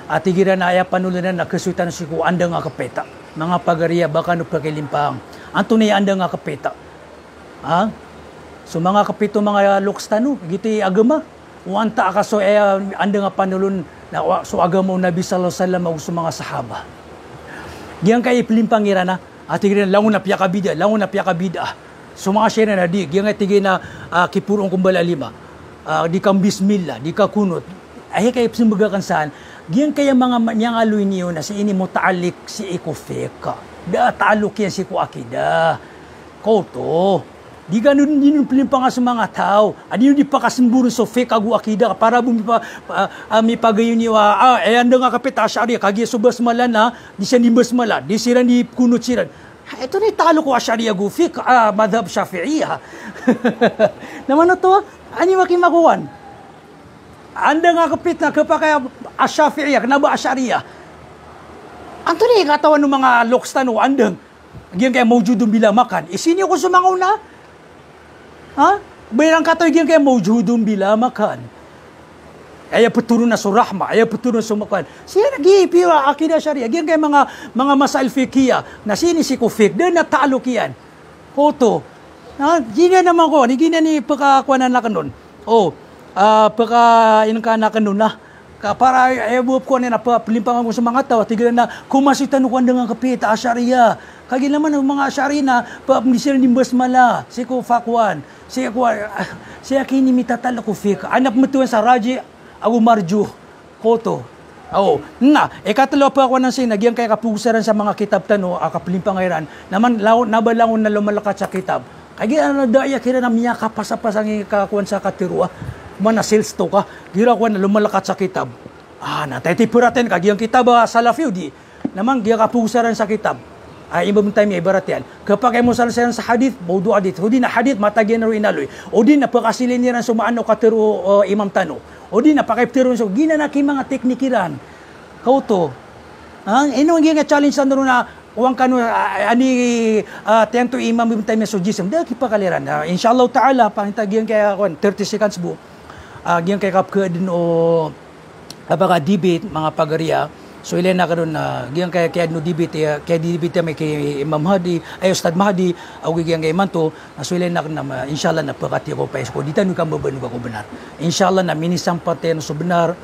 Speaker 2: at igira na aya panulong na nakasutan si ko anda nga kapeta mga pagariya baka no pagkilimpang anto ni anda nga kapeta so mga kapito mga luks tano giti agama wanta ka so anda nga panulon na so agamo Nabi sallallahu alaihi wasallam ug sa mga sahaba. Diyan kay pilimpang ira na at tigre langon na piya ka bida. So mga share na di diyan tigre na kipurong kumbala lima. Di kang bismillah, di ka kunot. Ay kay simbaga kan saan. Diyan kay mga niyang aloy niyo na si ini mutaalik si ikofeka. Da taalok yan si ko akida. Koto. Di ganun din pilimpang sa mga tao. Adi di pa kasimburo so fake agu akida para bumi pa mi pagayon niyo anda nga kapit asyari kagi so basmala na di siya ni basmala di siran di kunot siran. Ito ni talo ko asyari agu fake madhab Syafi'iyah. Naman to ani makimakuan. Anda nga kapit na kapakaya Syafi'iyah kanaba asyariyah. Anto ni katawan ng mga lokstano andang giyan kay mawjudun bila makan. Isini ko sa mga una. Bayang katoy giyan kay mawjudun bila makan. Aya puturo na sa rahma, aya puturo sa makan. Siya nagipiyo akida syariah. Giyan kay mga masail fiqhiyah na sini si kufik den na talo kiyan. Koto. Gina naman ko, ni gina ni pagkakuanan na kanon. Pagka inang na kanon na. Para ebup ko na palimpang ko sa mga tao tigran na kumasitan ko andang kapit asyariya kagi naman ng mga asyari na pamdisir ni basmala si ko fakwan si kini mitatal ko fik anak mutuan sa raji agu marju koto Oo. Na, ikatalo pa ako ng nagyang kay kapusaran sa mga kitab tano, kapalimpangairan, naman nabalangon na lumalakat sa kitab. Kaya ano daya kira na miya kapasapasang ikakuan sa katirua, mana sales to ka, gira ko na lumalakat sa kitab. Nataytipuratin kagiyang kitab salafiyo di, naman giya kapusaran sa kitab. Ibang time ibarat yan. Kapag mo salasayan sa hadith, baudu hadith. O di na hadith, matagyan na rin inaloy. O di na pakasilin niya sumaano katiro imam tano. O di na pakiptiro so gina na mga teknikiran. Kauto. Ino nga challenge sa na uwang kanu ani tento imam ibang time so jism. Dahil kipakaliran. Inshallah ta'ala, pangitagyan kaya 30 seconds bu. Gyan kay kapkadin o kapag debate, mga pagariya. So ilan na karon na giyang kay no debate may kay Imam Hadi ay Ustad Mahdi o giyang kay Manto so ilan na inshallah na pakati ko pa ko dito no kambabano ko benar inshallah na minisang pate no so benar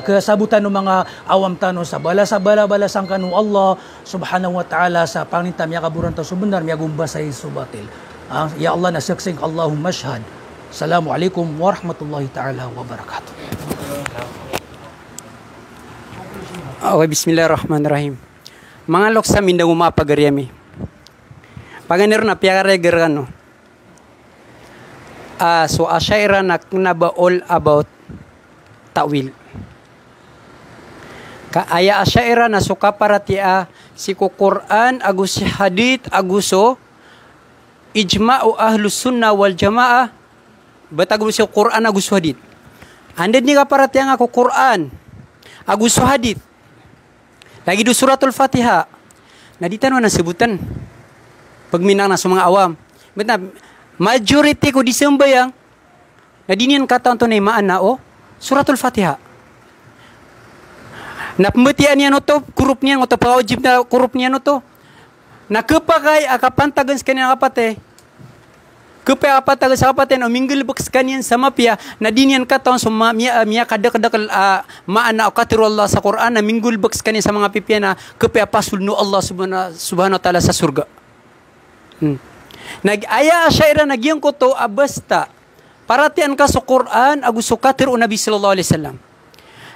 Speaker 2: kesabutan ng mga awam tano sa bala sang kanu Allah subhanahu wa ta'ala sa panginta miya kaburan ta so benar miya gumbasay so batil ya Allah na saksing Allahumma shahad. Assalamualaikum warahmatullahi ta'ala wabarakatuh.
Speaker 3: Okay, bismillahirrahmanirrahim. Mga lok sa Mindanao mapagaryami. Paganero na piakareger no. So asyaira naknaba all about ta'wil. Kaaya asyaira na suka paratia si Quran agus si hadith aguso ijma'u ahlus sunnah wal jamaah batagus si Quran agus hadith. Andad ni ka paratia nga ko Quran agus hadith. Lagi do suratul Fatihah. Na dito na sebutan. Pagminang na sa mga awam. But majority ko di sembayang. Na dinian kata untuk na imaan na suratul Fatihah. Na pembetian niya no to, kurup niya no to, pawajib na kurup niya no to. Na kepakay akapantagan sa kanyang kapate. Kepay akapantagan sa kapate no minggil baks kanyan sama pia. Na dinian kata so miya kada-kada maana o katiru Allah sa Quran na minggul baks kanyan sa mga pipya na kepay apasul no Allah subhanahu wa ta'ala sa surga. Nag-aya asyaira nagyang ko to abasta. Paratian ka sa Quran agus so katiru Nabi sallallahu alaihi wasallam.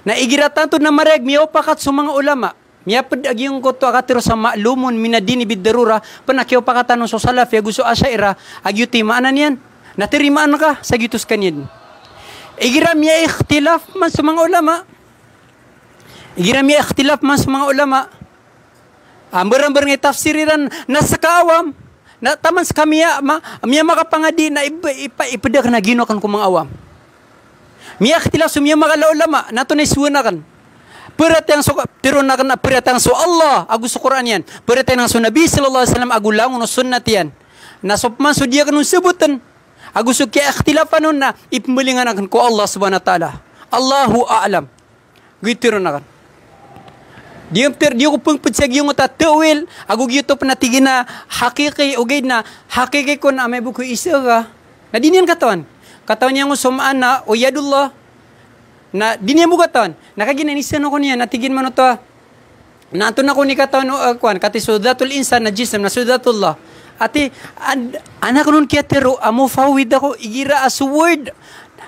Speaker 3: Na igiratan to na mareg miyaw pakat sa mga ulama. Miyapad agyong ko to akatiro sa ma'lumun minadini bid-darura panakyaw pakatan so salaf ya gusto asyaira agyuti maanan yan. Natirimaan ka sa gitus kanyan. Igiram ya ikhtilaf man sa mga ulama. Igiram ya ikhtilaf man sa mga ulama. Ambar-ambar nga tafsiriran nasa kaawam. Na taman sa kamiya miya makapangadi na ipadak na ginokan ko mga awam. Miya ikhtilaf sa miya mga ulama nato na isuwanakan. Peratang so tirunakan na peratang so Allah agus Quran yan. Peratang so Nabi sallallahu alaihi wasallam agulangon no sunnat yan. Nasopman so dia kanun sebutan. Agus so kaya ikhtilafan nun na ipmelingan ko Allah subhanahu wa ta'ala. Allahu a'lam. Gitirunakan. Dia ko pang pagsag yung ta'wil. Agu gito panatigin na hakiki ugay na hakiki ko na may buku isa ka. Na dinian katawan. Katawan niya ng sumaan na o yadullah. Na di niya bugatan nakaginainisan ako niya natigin man ito na ato na ko ni katawan kuan kati sudatul insan na jism na sudatullah ati anak nun kiatero amo fawid ako igira as word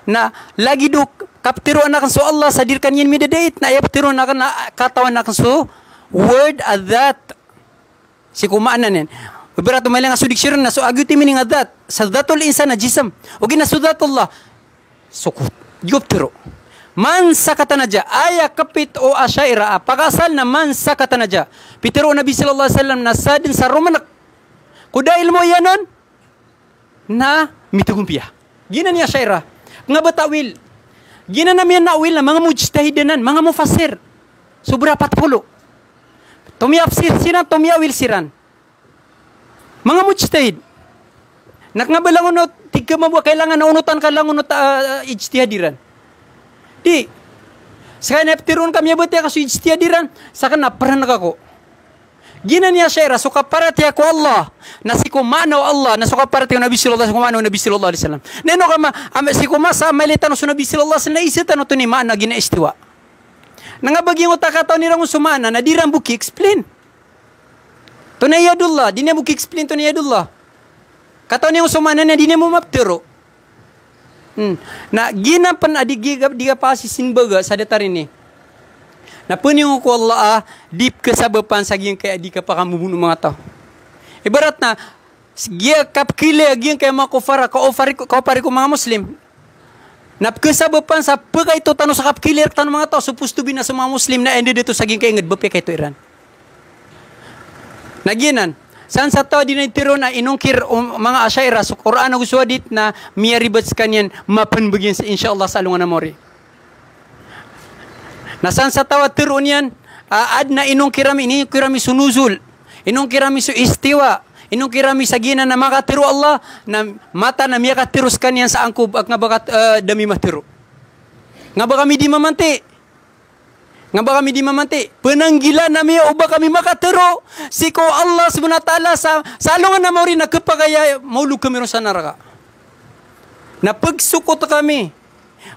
Speaker 3: na lagi do kaptiro anak so Allah sadir kanyan midadait na yaptiro na katawan anak so word at that si kumaanan yan berato may lang asudik siya na so agyuti mining at that sudatul insan na jism o gina sudatullah sukut yuptiro man sakatanaja aya kapit o asyaira pakasal na man sakatanaja pitero Nabi sallallahu alaihi wasallam na sadin sa rumanak kuda ilmo yanon na mitugumpia gina ni asyaira nga batawil gina na miyan nawil na mga mujtahidanan mga mufassir sobra 40 tumiyafsir siran tumiyawil siran mga mujtahid nakngabalangon no tigka mabuha kailangan na unutan ka lang unot ijtihadiran. Di, sa neptirun kami abot ya kaso ijtihadiran, sa kana paran ako. Gina niya syera, suka parati ako Allah, na si kumano Allah, na suka parati ako Nabi sallallahu alaihi wasallam. Neno kama, si kumasa malitan so Nabi sallallahu alaihi wasallam, isitan to ni maana gina istiwa. Nangabagi yung utakataw ni rango sumana, na di rambuki explain. To na yadullah, di niya buki explain to na yadullah. Kataw niya yung sumana na di niya mo maptiro. Na gina pan diga pa si sinbaga sa datarin ni. Napuningo ko Allah deep kasabapan sa giyang kaya di ka pa kamubuno mga tao. Ibarat na, giya kapkile giyang kaya mga kufara, kaopari ko mga Muslim. Napkasabapan sa pagka ito tanong sa kapkile tanong mga tao, supposed to be na sa mga Muslim na ende dito sa giyang kaya ngadbapi kay ito Iran. Naginan, saan sa tao din tiro na inungkir mga asyaira sa Quran na guswadit na miyaribat kanyan mapanbagyan sa insyaAllah sa alungan na mori. Nasan sa tawa tiro niyan, ad na inungkirami sunuzul, inungkirami su istiwa, inungkirami sa gina na makatiro Allah, na mata na miyakatiros kanyan sa angkub at nga bakat dami matiro. Nga ba kami di mamanti? Penanggilan na miya uba kami makatiro, siko Allah SWT sa alungan na mori na kapagaya, maulog kami ron sa naraka. Napagsukot kami,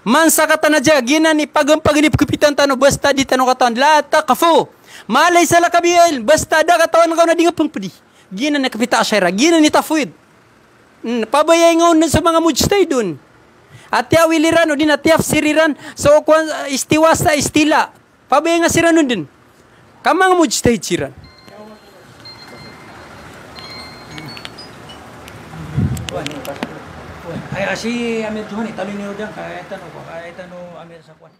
Speaker 3: mansa kata na dya, gina ni pagampaganip kupitan tano, basta di tano katawan, la taqafu, malay sa lakabiel, basta da katawan ka na di nga pangpadi. Gina na kapita asyara, gina ni tafwid. Pabayay nga sa mga mujtahidun. At yawiliran o din at yafsiriran, so istiwa sa istila. Pabayay nga siran nun din. Kamang mujtahid siran.
Speaker 2: Ay, si Amir Tuhan, italo niyo dyan, kahit ano, Amir sa kwan.